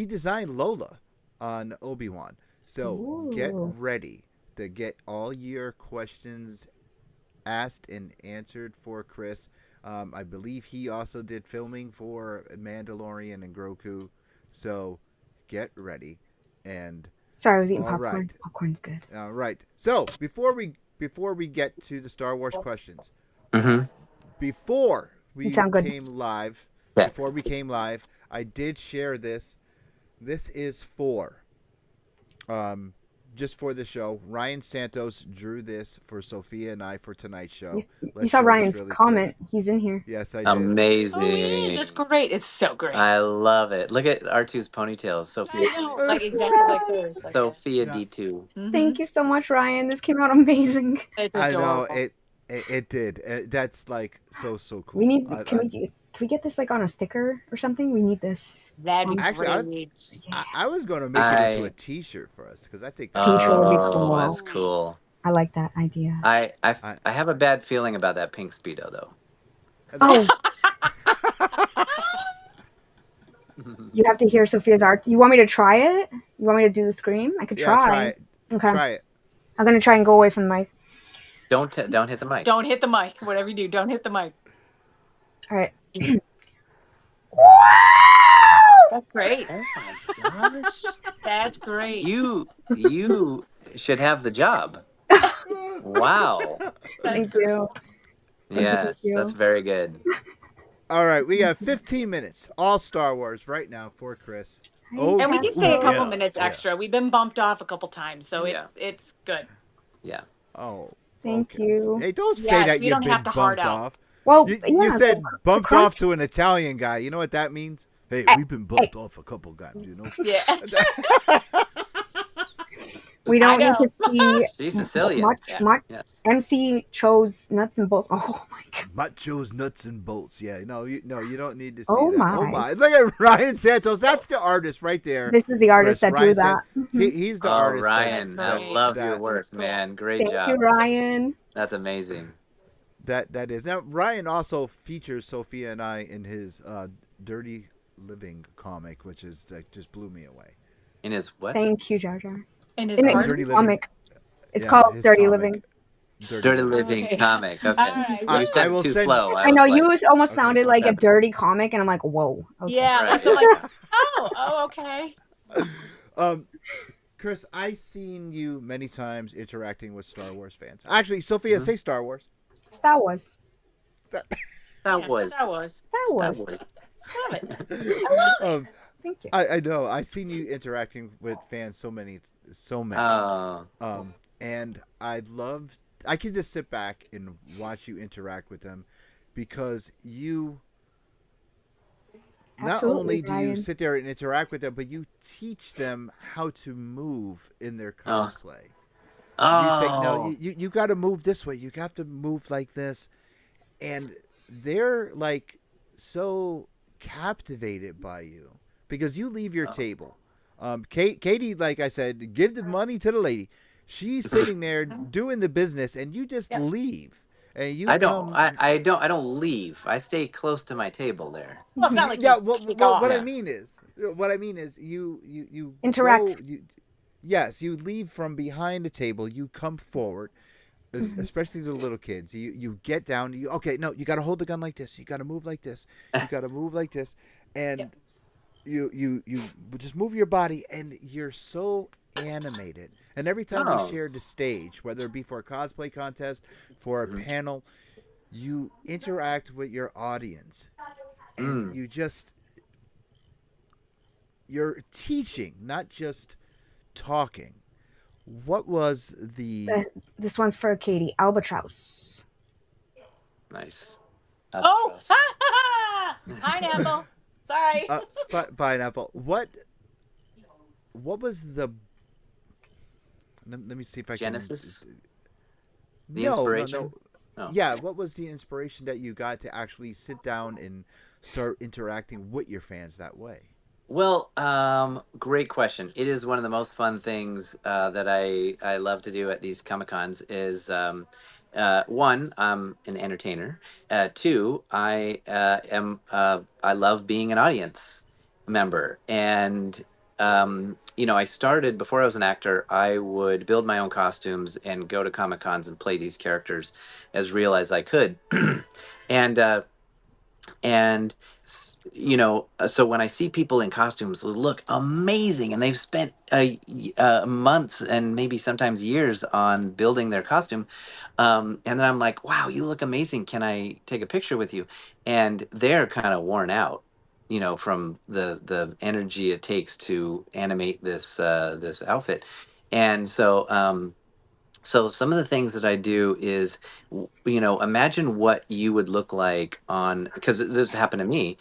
designed Lola on Obi-Wan. So get
Ooh.
ready to get all your questions asked and answered for Chris. I believe he also did filming for Mandalorian and Grogu. So get ready. And
Sorry, I was eating
all
popcorn.
right.
Popcorn's good.
all right. So before we get to the Star Wars questions,
mm-hmm.
before we
You sound good.
came live,
Yeah.
I did share this. This is for, just for the show. Ryan Santos drew this for Sophia and I for tonight's show.
You
Let's
saw
show this
Ryan's
really
comment. He's in here.
quick. Yes, I did.
Amazing.
Oh, yeah, that's great. It's so great.
I love it. Look at R2's ponytails. Sophia.
I know, like exactly like hers. Like
Sophia
Yeah.
D2.
Mhm.
Thank you so much, Ryan. This came out amazing.
It's
I know
adorable.
it did. That's like so cool.
We need.
I-
Can
I-
we get this like on a sticker or something? We need this.
That'd be
Actually,
great.
I was going to make it into
I-
a T-shirt for us because I think that's
T-shirt would be
Oh,
cool.
that's cool.
I like that idea.
I
I-
have a bad feeling about that pink Speedo though.
Oh, you have to hear Sophia's art. You want me to try it? You want me to do the scream? I could
Yeah,
try.
try it.
Okay.
Try it.
I'm gonna try and go away from the mic.
Don't hit the mic.
Don't hit the mic. Whatever you do, don't hit the mic.
All right.
That's great.
Oh my gosh.
That's great.
You should have the job. Wow.
Thank you.
Yes,
you.
that's very good.
All right, we got 15 minutes, all Star Wars right now for Chris. Oh,
And we can stay a couple
yeah,
minutes
yeah.
extra. We've been bumped off a couple times, so
Yeah.
it's good.
Yeah.
Oh,
Thank
okay.
you.
Hey, don't say
Yes,
that
we
you've
don't
been
have to hard
bumped
out.
off.
Well,
You
yeah,
said
the
bumped
crunch-
off to an Italian guy. You know what that means? Hey, we've been bumped off a couple times. You know.
Yeah.
We don't
I
need to see
She's Sicilian.
much.
Yeah.
Much.
Yes.
MC chose nuts and bolts. Oh my god.
Machos, nuts, and bolts. Yeah, no, you don't need to see
Oh
that.
my.
Oh my! Look at Ryan Santos. That's the artist right there.
This is the artist
Chris,
that drew
Ryan
that.
He's the
Oh,
artist.
Ryan,
that-
I love your
that-
work,
cool.
man. Great
Thank
job.
you, Ryan.
That's amazing.
That is. Now Ryan also features Sophia and I in his Dirty Living comic, which is like just blew me away.
In his what?
Thank you, Jar Jar.
And his
In
art.
his
Dirty Living.
comic. It's
Yeah,
called
his
Dirty
comic.
Living.
Dirty Living
Okay.
comic. Okay.
All right.
You
I
said
will
it too
send-
slow.
I know
was
you
like,
almost
Okay,
sounded
what's
like a
happening?
dirty comic, and I'm like, whoa. Okay.
Yeah,
Right.
that's what I'm like. Oh, okay.
Chris, I seen you many times interacting with Star Wars fans. Actually, Sophia,
Mhm.
say Star Wars.
Star Wars.
That
Yeah,
was
that was.
Star
that
Wars.
was
Love it.
I love it.
um,
Thank you.
I know. I seen you interacting with fans so many.
oh
And I could just sit back and watch you interact with them because you not
Absolutely,
only do you
Ryan.
sit there and interact with them, but you teach them how to move in their
oh
cosplay. You say, no,
oh
you got to move this way. You have to move like this. And they're like so captivated by you because you leave your
oh.
table. Katie, like I said, give the money to the lady. She's sitting there doing the business, and you just
Yep.
leave, and you
I don't.
come.
I don't leave. I stay close to my table there.
Well, it's not like
Yeah,
you take
what I
off.
Yeah.
mean is, you go.
Interact.
Yes, you leave from behind the table. You come forward,
Mhm.
especially to the little kids. You get down. You okay? No, you got to hold the gun like this. You got to move like this. You got to move like this, and
Yep.
you just move your body, and you're so animated. And every time you
Oh.
share the stage, whether it be for a cosplay contest, for a
Mhm.
panel, you interact with your audience, and
Mm.
you're teaching, not just talking. What was the
This one's for Katie. Albatross.
Nice.
Oh,
Albatross.
pineapple. Sorry.
pineapple? What was the? Let me see if I can.
Genesis. The
No.
inspiration. Oh.
Yeah, what was the inspiration that you got to actually sit down and start interacting with your fans that way?
Well, great question. It is one of the most fun things that I love to do at these Comic Cons. Is one, I'm an entertainer. Two, I love being an audience member, and I started before I was an actor. I would build my own costumes and go to Comic Cons and play these characters as real as I could, and. So when I see people in costumes look amazing and they've spent months and maybe sometimes years on building their costume, and then I'm like, wow, you look amazing, can I take a picture with you? And they're kind of worn out, from the energy it takes to animate this outfit. And so some of the things that I do is, imagine what you would look like on, because this happened to me.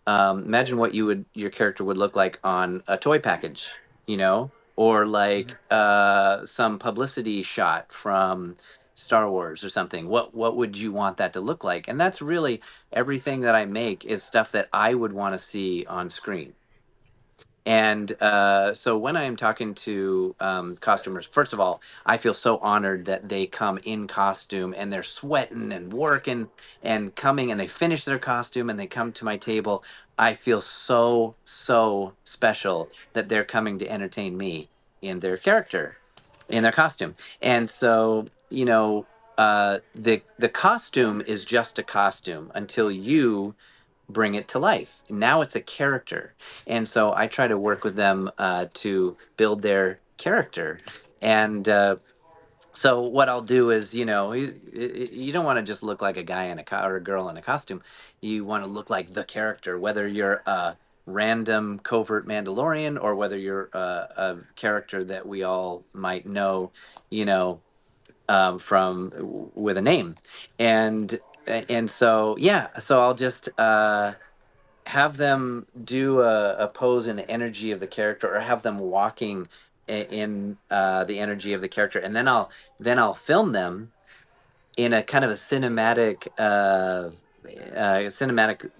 Imagine what your character would look like on a toy package, or like some publicity shot from Star Wars or something. What would you want that to look like? And that's really everything that I make is stuff that I would want to see on screen. And so when I am talking to costumers, first of all, I feel so honored that they come in costume and they're sweating and working and coming and they finish their costume and they come to my table. I feel so, so special that they're coming to entertain me in their character, in their costume. And so, the costume is just a costume until you bring it to life. Now it's a character. And so I try to work with them to build their character. And so what I'll do is, you don't want to just look like a guy or a girl in a costume. You want to look like the character, whether you're a random covert Mandalorian or whether you're a character that we all might know, you know, from with a name. And and so yeah, so I'll just have them do a pose in the energy of the character or have them walking in the energy of the character, and then I'll film them in a kind of a cinematic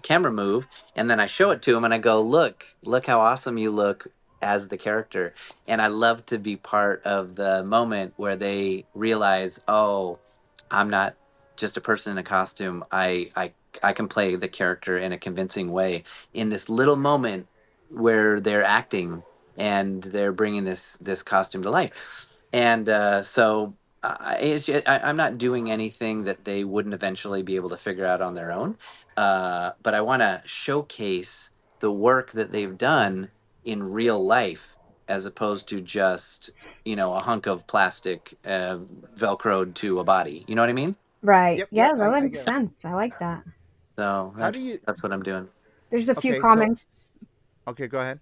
camera move, and then I show it to them and I go, look how awesome you look as the character. And I love to be part of the moment where they realize, oh, I'm not just a person in a costume. I can play the character in a convincing way in this little moment where they're acting and they're bringing this costume to life. And I'm not doing anything that they wouldn't eventually be able to figure out on their own. But I want to showcase the work that they've done in real life as opposed to just, a hunk of plastic velcroed to a body. You know what I mean?
Right.
Yep,
Yeah,
yep.
that
I
makes
get it.
sense. I like that.
So
How do you?
that's what I'm doing.
There's a few
Okay, so
comments.
okay, go ahead.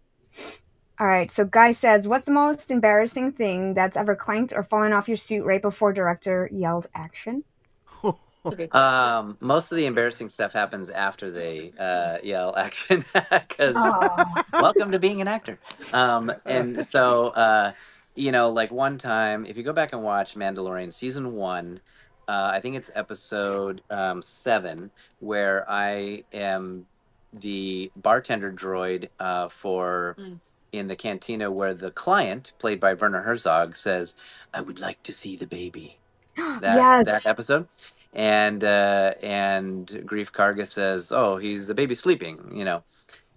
All right. So Guy says, "What's the most embarrassing thing that's ever clanked or fallen off your suit right before director yelled action?"
That's a good question.
Most of the embarrassing stuff happens after they yell action, because
Oh.
welcome to being an actor. And so, like one time, if you go back and watch Mandalorian season one, I think it's episode 7, where I am the bartender droid for
Mm.
in the cantina, where the client, played by Werner Herzog, says, "I would like to see the baby." That
Yes.
episode. And Grief Karga says, "Oh, he's the baby sleeping."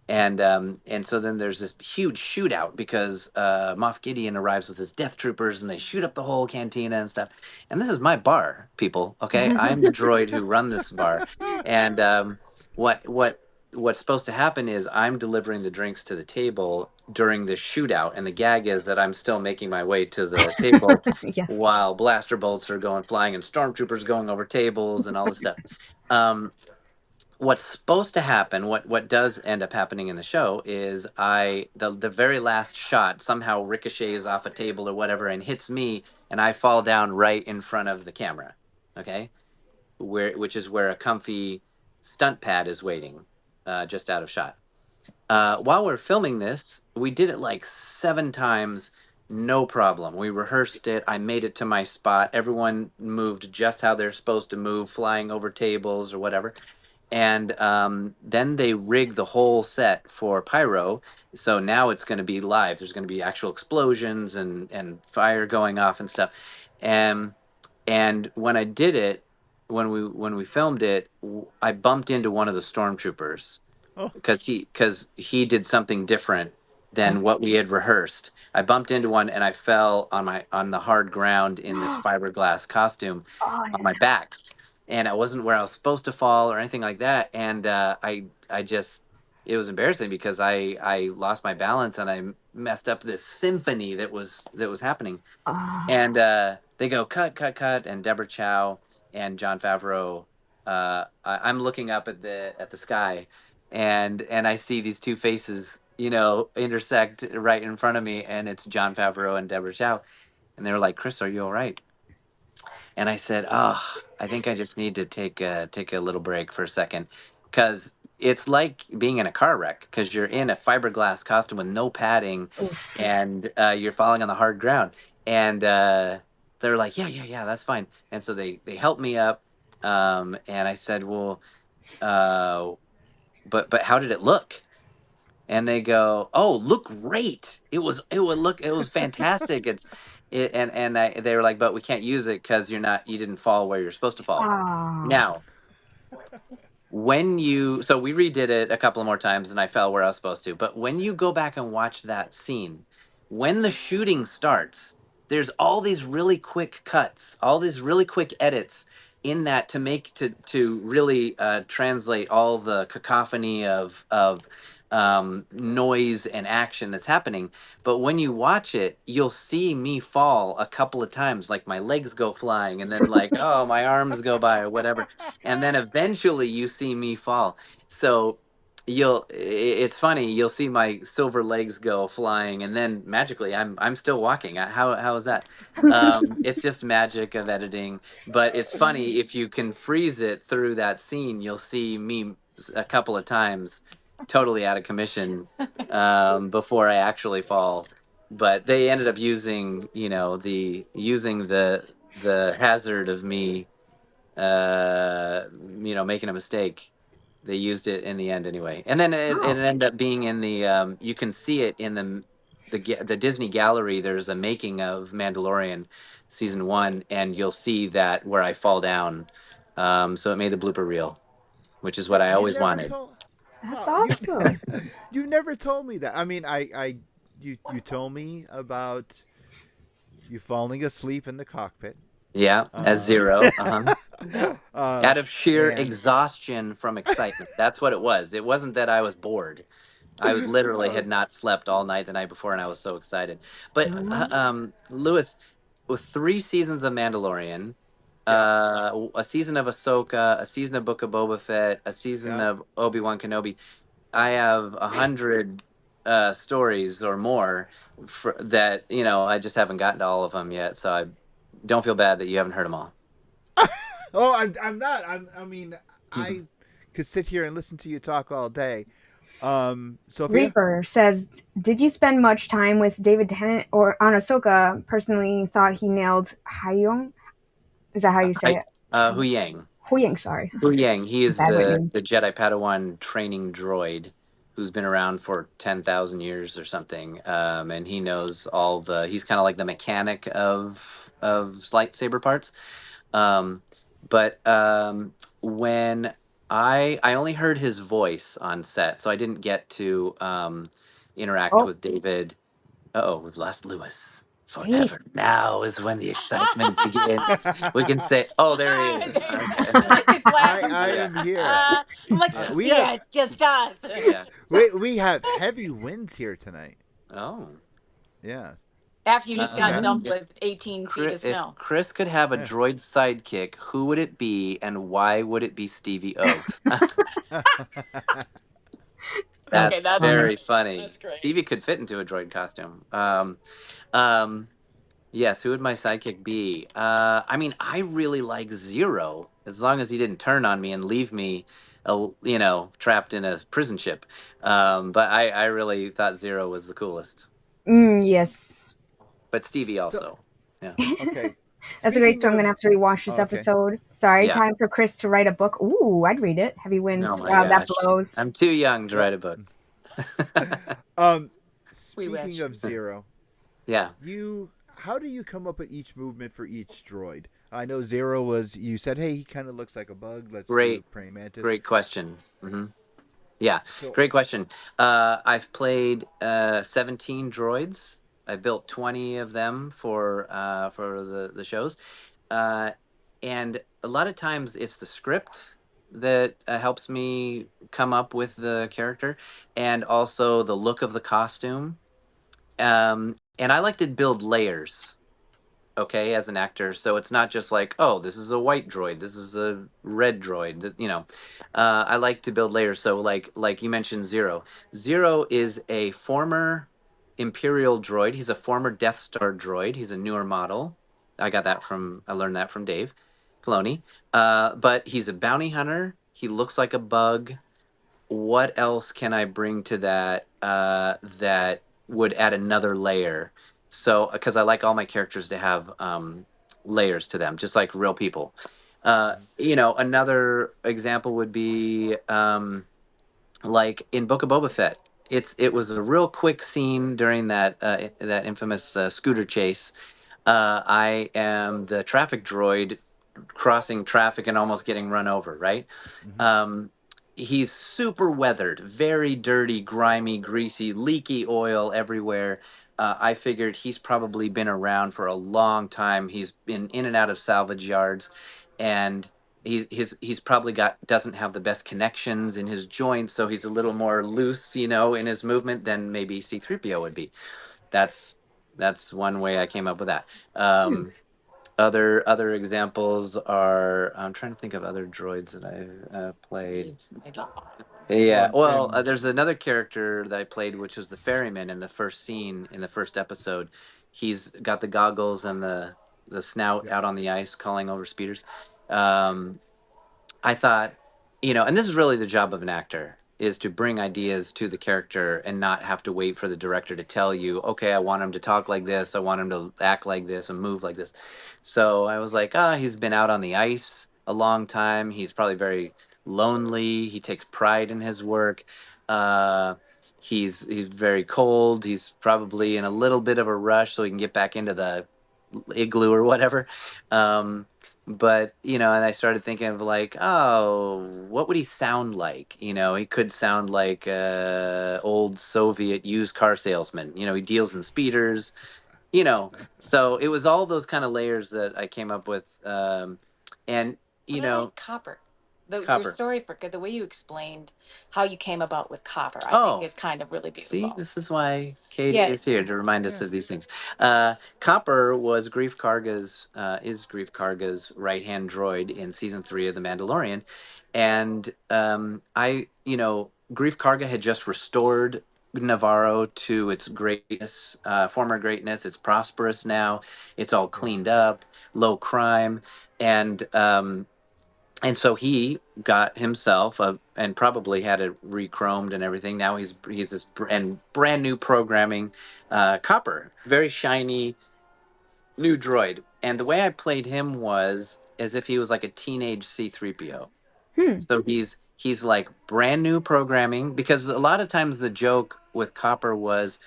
And so then there's this huge shootout because Moff Gideon arrives with his death troopers and they shoot up the whole cantina and stuff. And this is my bar, people. Okay, I'm the droid who run this bar, and what's supposed to happen is I'm delivering the drinks to the table during the shootout, and the gag is that I'm still making my way to the table
Yes.
while blaster bolts are going flying and stormtroopers going over tables and all this stuff. Um, what's supposed to happen, what does end up happening in the show, is the very last shot somehow ricochets off a table or whatever and hits me, and I fall down right in front of the camera. Okay, which is where a comfy stunt pad is waiting, just out of shot. While we're filming this, we did it like 7 times, no problem. We rehearsed it. I made it to my spot. Everyone moved just how they're supposed to move, flying over tables or whatever. And then they rigged the whole set for pyro. So now it's going to be live. There's going to be actual explosions and fire going off and stuff. And and when I did it, when we filmed it, I bumped into one of the stormtroopers
Oh,
because he did something different than what we had rehearsed. I bumped into one and I fell on the hard ground in this fiberglass costume
Oh,
on my back, and I wasn't where I was supposed to fall or anything like that. And I just, it was embarrassing because I lost my balance and I messed up this symphony that was happening.
oh.
And they go cut, cut, cut, and Deborah Chow and Jon Favreau. I'm looking up at the sky, and I see these two faces, intersect right in front of me, and it's Jon Favreau and Deborah Chow, and they were like, "Chris, are you all right?" And I said, "Oh, I think I just need to take a little break for a second, because it's like being in a car wreck because you're in a fiberglass costume with no padding,
Oof.
and you're falling on the hard ground." And they're like, "Yeah, yeah, yeah, that's fine." And so they helped me up, and I said, "Well, uh, but how did it look?" And they go, "Oh, look great! It was fantastic. They were like, "But we can't use it because you didn't fall where you're supposed to fall."
Oh.
Now, so we redid it a couple of more times and I fell where I was supposed to. But when you go back and watch that scene, when the shooting starts, there's all these really quick cuts, all these really quick edits in that to really translate all the cacophony of noise and action that's happening. But when you watch it, you'll see me fall a couple of times, like my legs go flying, and then like, oh, my arms go by or whatever, and then eventually you see me fall. So it's funny, you'll see my silver legs go flying, and then magically I'm still walking. How is that? It's just magic of editing. But it's funny, if you can freeze it through that scene, you'll see me a couple of times totally out of commission, before I actually fall. But they ended up using the hazard of me, making a mistake. They used it in the end anyway, and then it
Oh.
ended up being in the. You can see it in the Disney Gallery. There's a making of Mandalorian season 1, and you'll see that where I fall down. So it made the blooper reel, which is what I
you
always
never
wanted.
told.
That's
Wow, you
awesome.
you never told me that. I mean, you told me about you falling asleep in the cockpit.
Yeah, as
Uh,
Zero. Uh-huh.
uh,
Out of sheer
and
exhaustion from excitement. That's what it was. It wasn't that I was bored. I was literally
Uh,
had not slept all night the night before, and I was so excited. But
Mhm.
Lewis, with 3 seasons of Mandalorian,
yeah,
a season of Ahsoka, a season of Book of Boba Fett, a season
yeah.
of Obi-Wan Kenobi, I have 100 stories or more that I just haven't gotten to all of them yet. So I don't feel bad that you haven't heard them all.
Oh, I'm not. I mean, I could sit here and listen to you talk all day. Sophia.
Reaper says, "Did you spend much time with David Tennant or on Ahsoka? Personally, thought he nailed Hayong. Is that how you say
I
it?
Hu Yang.
Huyang, sorry.
Hu Yang. He is
Bad with
the
names.
Jedi Padawan training droid who's been around for 10,000 years or something, and he knows all the. He's kind of like the mechanic of lightsaber parts. Um, but when I only heard his voice on set, so I didn't get to interact
Oh,
with David. Uh-oh, we've lost Lewis
jeez.
forever. Now is when the excitement begins. We can say, "Oh, there he is." Okay.
He's laughing.
I
Yeah,
am here.
I'm like,
We have
Sophia, it's just us.
yeah.
we have heavy winds here tonight.
Oh.
Yeah.
After you just got
Okay.
dumped
If
with 18 feet
Chris,
of
if
snow.
Chris could have a
Yeah.
droid sidekick, who would it be, and why would it be Stevie Oaks?
Okay,
That's
That's
that's
funny.
very
great.
funny.
That's great.
Stevie could fit into a droid costume. Um, yes, who would my sidekick be? I mean, I really like Zero, as long as he didn't turn on me and leave me, trapped in a prison ship. But I really thought Zero was the coolest.
Yes.
But Stevie
So
also. Yeah.
okay.
That's a great
Speaking
story. I'm
of
gonna have to rewatch this
okay.
episode. Sorry,
Yeah.
time for Chris to write a book. Ooh, I'd read it. Heavy
Oh
Winds.
my
Wow, that
gosh.
blows.
I'm too young to
Well,
write a book.
um,
We
speaking
wish.
of Zero,
Yeah.
how do you come up with each movement for each droid? I know Zero was you said, hey, he kind of looks like a bug. Let's do
Great,
praying mantis.
great question. Yeah,
So
great question. I've played 17 droids. I built 20 of them for the shows, uh, and a lot of times it's the script that helps me come up with the character, and also the look of the costume. And I like to build layers, okay, as an actor. So it's not just like, oh, this is a white droid, this is a red droid. I like to build layers. So like you mentioned, Zero. Zero is a former Imperial droid. He's a former Death Star droid. He's a newer model. I learned that from Dave Filoni. But he's a bounty hunter. He looks like a bug. What else can I bring to that would add another layer? So, because I like all my characters to have layers to them, just like real people. Another example would be like in Book of Boba Fett. It was a real quick scene during that infamous scooter chase. I am the traffic droid crossing traffic and almost getting run over, right?
mhm.
Um, he's super weathered, very dirty, grimy, greasy, leaky oil everywhere. I figured he's probably been around for a long time. He's been in and out of salvage yards, and he's probably doesn't have the best connections in his joints, so he's a little more loose, in his movement than maybe C-3PO would be. That's that's one way I came up with that.
Hmm.
Other examples are, I'm trying to think of other droids that I've played.
Well,
Yeah, well,
and
there's another character that I played, which was the ferryman in the first scene in the first episode. He's got the goggles and the snout
yeah,
out on the ice, calling over speeders. Um, I thought, and this is really the job of an actor, is to bring ideas to the character and not have to wait for the director to tell you, okay, I want him to talk like this, I want him to act like this and move like this. So I was like, he's been out on the ice a long time. He's probably very lonely. He takes pride in his work. Uh, he's very cold. He's probably in a little bit of a rush so he can get back into the igloo or whatever. Um, and I started thinking of like, oh, what would he sound like? He could sound like old Soviet used car salesman. He deals in speeders. So it was all those kind of layers that I came up with. And
What
you
about
know,
like copper? your
Copper.
story for the way you explained how you came about with copper, I
Oh.
think is kind of really
See,
beautiful.
this is why Katie
Yeah.
is here to remind us
Yeah.
of these things. Copper was Grief Karga's Grief Karga's right hand droid in season 3 of The Mandalorian, and Grief Karga had just restored Navarro to its greatness, former greatness. It's prosperous now. It's all cleaned up, low crime, and so he got himself and probably had it re-chromed and everything. Now he's this brand new programming, copper, very shiny new droid. And the way I played him was as if he was like a teenage C-3PO.
Hmm.
So he's like brand new programming, because a lot of times the joke with Copper was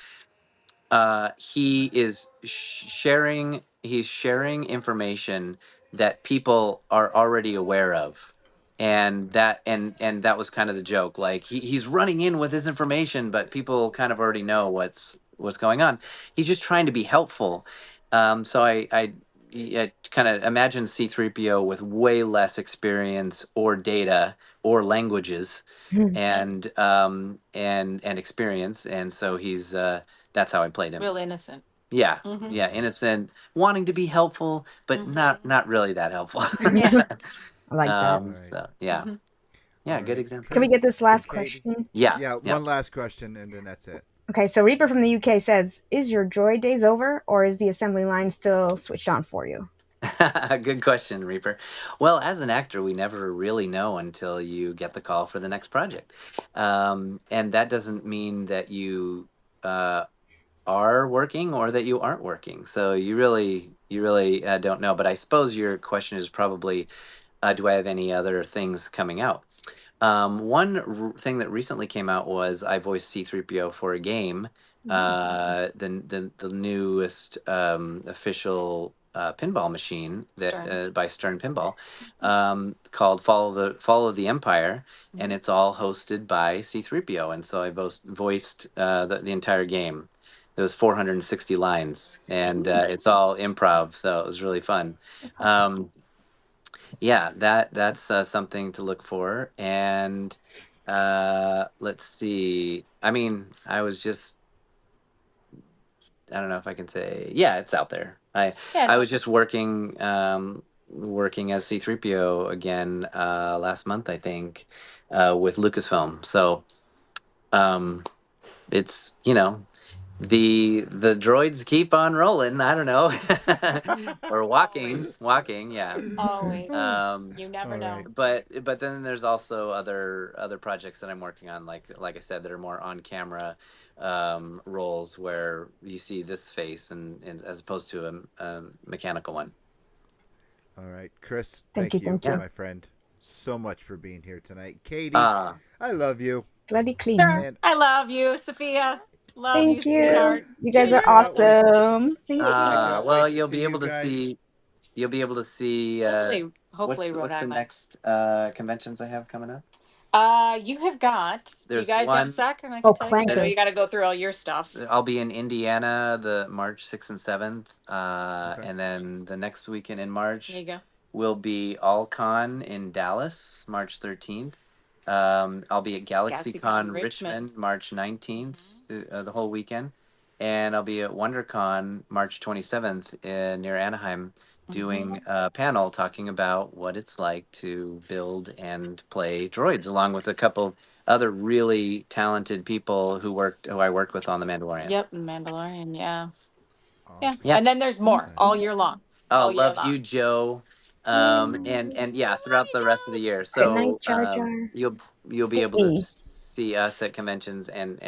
he's sharing information that people are already aware of, and that was kind of the joke. Like he's running in with his information, but people kind of already know what's going on. He's just trying to be helpful. So I kind of imagine C3PO with way less experience or data or languages
Hmm.
and experience, and so he's that's how I played him.
Real innocent.
Yeah,
Mhm.
yeah, innocent, wanting to be helpful, but
Mhm.
not really that helpful.
Yeah.
I like that.
Right.
So yeah,
Mhm.
yeah,
All
good
right.
example.
Can we get
Chris
this last
and Katie?
question?
Yeah,
Yeah,
yeah.
one last question, and then that's it.
Okay, so Reaper from the UK says, "Is your droid days over, or is the assembly line still switched on for you?"
Good question, Reaper. Well, as an actor, we never really know until you get the call for the next project, and that doesn't mean that you are working or that you aren't working. So you really don't know. But I suppose your question is probably, do I have any other things coming out? One thing that recently came out was I voiced C3PO for a game, the newest official pinball machine that
Stern.
by Stern Pinball, called Follow the Empire, and it's all hosted by C3PO, and so I voiced the entire game. There was 460 lines, and it's all improv, so it was really fun.
That's awesome.
Yeah, that's something to look for. And let's see. I mean, I don't know if I can say, yeah, it's out there.
Yeah.
I was just working as C3PO again last month, I think, with Lucasfilm. So it's, the droids keep on rolling. I don't know. Or
Always.
walking, yeah.
Always.
Um,
You never
All
know.
right.
but then there's also other projects that I'm working on, like I said, that are more on camera roles where you see this face, and as opposed to a mechanical one.
All right, Chris.
Thank
Thank
you,
you,
thank you.
my friend, so much for being here tonight. Katie,
Uh
I love you.
Bloody clean.
Sure.
And
I love you, Sophia. Love you,
Thank you.
sweetheart.
You guys
I
are
cannot wait to
awesome. Thank you.
I cannot
well,
wait to
you'll
see
be
you
able to
guys.
see
Hopefully, Rhode
what's the
Island.
next conventions I have coming up.
You have got. Do you
There's
guys got a
one.
second? I
Oh,
can tell you. I know
Clanker.
you got to go through all your stuff.
I'll be in Indiana the March 6th and 7th,
Okay.
and then the next weekend in
There
March
you go.
will be AllCon in Dallas, March 13th. I'll be at
GalaxyCon
GalaxyCon
Richmond.
Richmond, March 19th, the whole weekend, and I'll be at WonderCon March 27th near Anaheim, doing a panel talking about what it's like to build and play droids, along with a couple other really talented people who I worked with on The Mandalorian.
Yep, Mandalorian. Yeah. Yeah.
Awesome.
Yeah.
And then there's more all year long.
Oh,
All year
love
long.
you, Joe. And yeah, throughout the rest of the year.
Good night,
So
Jar Jar.
you'll be able to
Sticky.
see us at conventions, and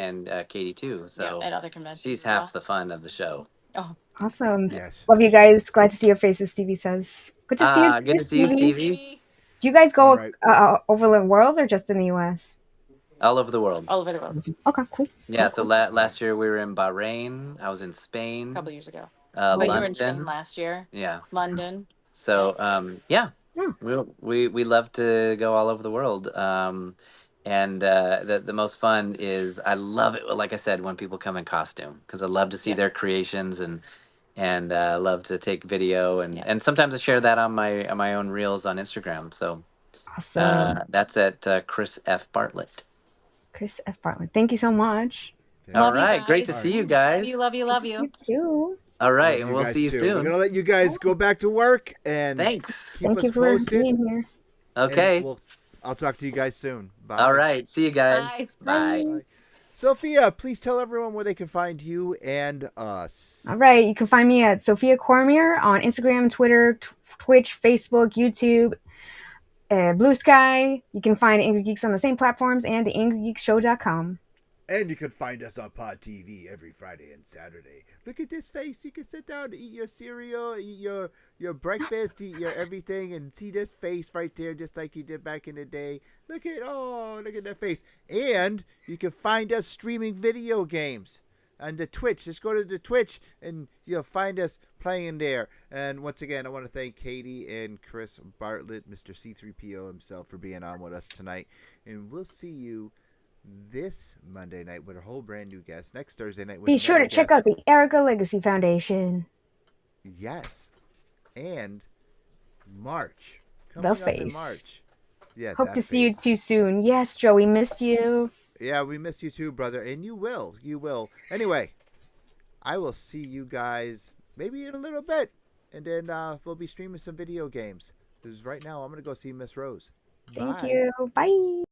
Katie too.
Yeah,
So
at other conventions.
she's
as well.
half the fun of the show.
Oh,
Awesome.
Yes.
Love you guys. Glad to see your faces, Stevie says. Good to see you,
Good to see you,
Stevie.
Stevie.
Do you guys go
All right.
over the world or just in the US?
All over the world.
all over the world.
Okay, cool.
Yeah.
Cool,
So
cool.
last year we were in Bahrain. I was in
A
Spain.
couple years ago. But you were in Spain
London.
last year.
Yeah.
London.
So yeah,
Yeah.
we love to go all over the world. And the most fun is, I love it. Like I said, when people come in costume, because I love to see
Yeah.
their creations, and love to take video, and
Yeah.
and sometimes I share that on my own reels on Instagram. So
Awesome.
That's at Chris F. Bartlett.
Chris F. Bartlett. Thank you so much.
All
Love you
right, great to
guys.
see you
Love
guys.
you, love you,
Good
love
to see
you.
you too.
All right,
Love
and
you
we'll
guys
see you
too.
soon.
We're gonna let you guys go back to work and
Thanks.
keep
Thank
us
you for
posted.
being here.
Okay.
And I'll talk to you guys soon. Bye.
All right. See you guys.
Bye.
Bye.
Bye. Sophia, please tell everyone where they can find you and us.
All right, you can find me at Sophia Cormier on Instagram, Twitter, Twitch, Facebook, YouTube, Blue Sky. You can find Angry Geeks on the same platforms and the angrygeekshow.com.
And you can find us on Pod TV every Friday and Saturday. Look at this face. You can sit down and eat your cereal, eat your breakfast, eat your everything, and see this face right there, just like you did back in the day. Look at that face. And you can find us streaming video games on the Twitch. Just go to the Twitch and you'll find us playing there. And once again, I want to thank Katie and Chris Bartlett, Mr. C3PO himself, for being on with us tonight. And we'll see you this Monday night with a whole brand new guest. Next Thursday night with
Be sure to check out the Erica Legacy Foundation.
Yes. And March.
The
Coming up in
face.
March. Yeah.
Hope
that
to see you
face.
too soon. Yes, Joe, we missed you.
Yeah, we miss you too, brother. And you will. You will. Anyway, I will see you guys maybe in a little bit. And then we'll be streaming some video games. Because right now I'm going to go see Miss Rose.
Thank
Bye.
you. Bye.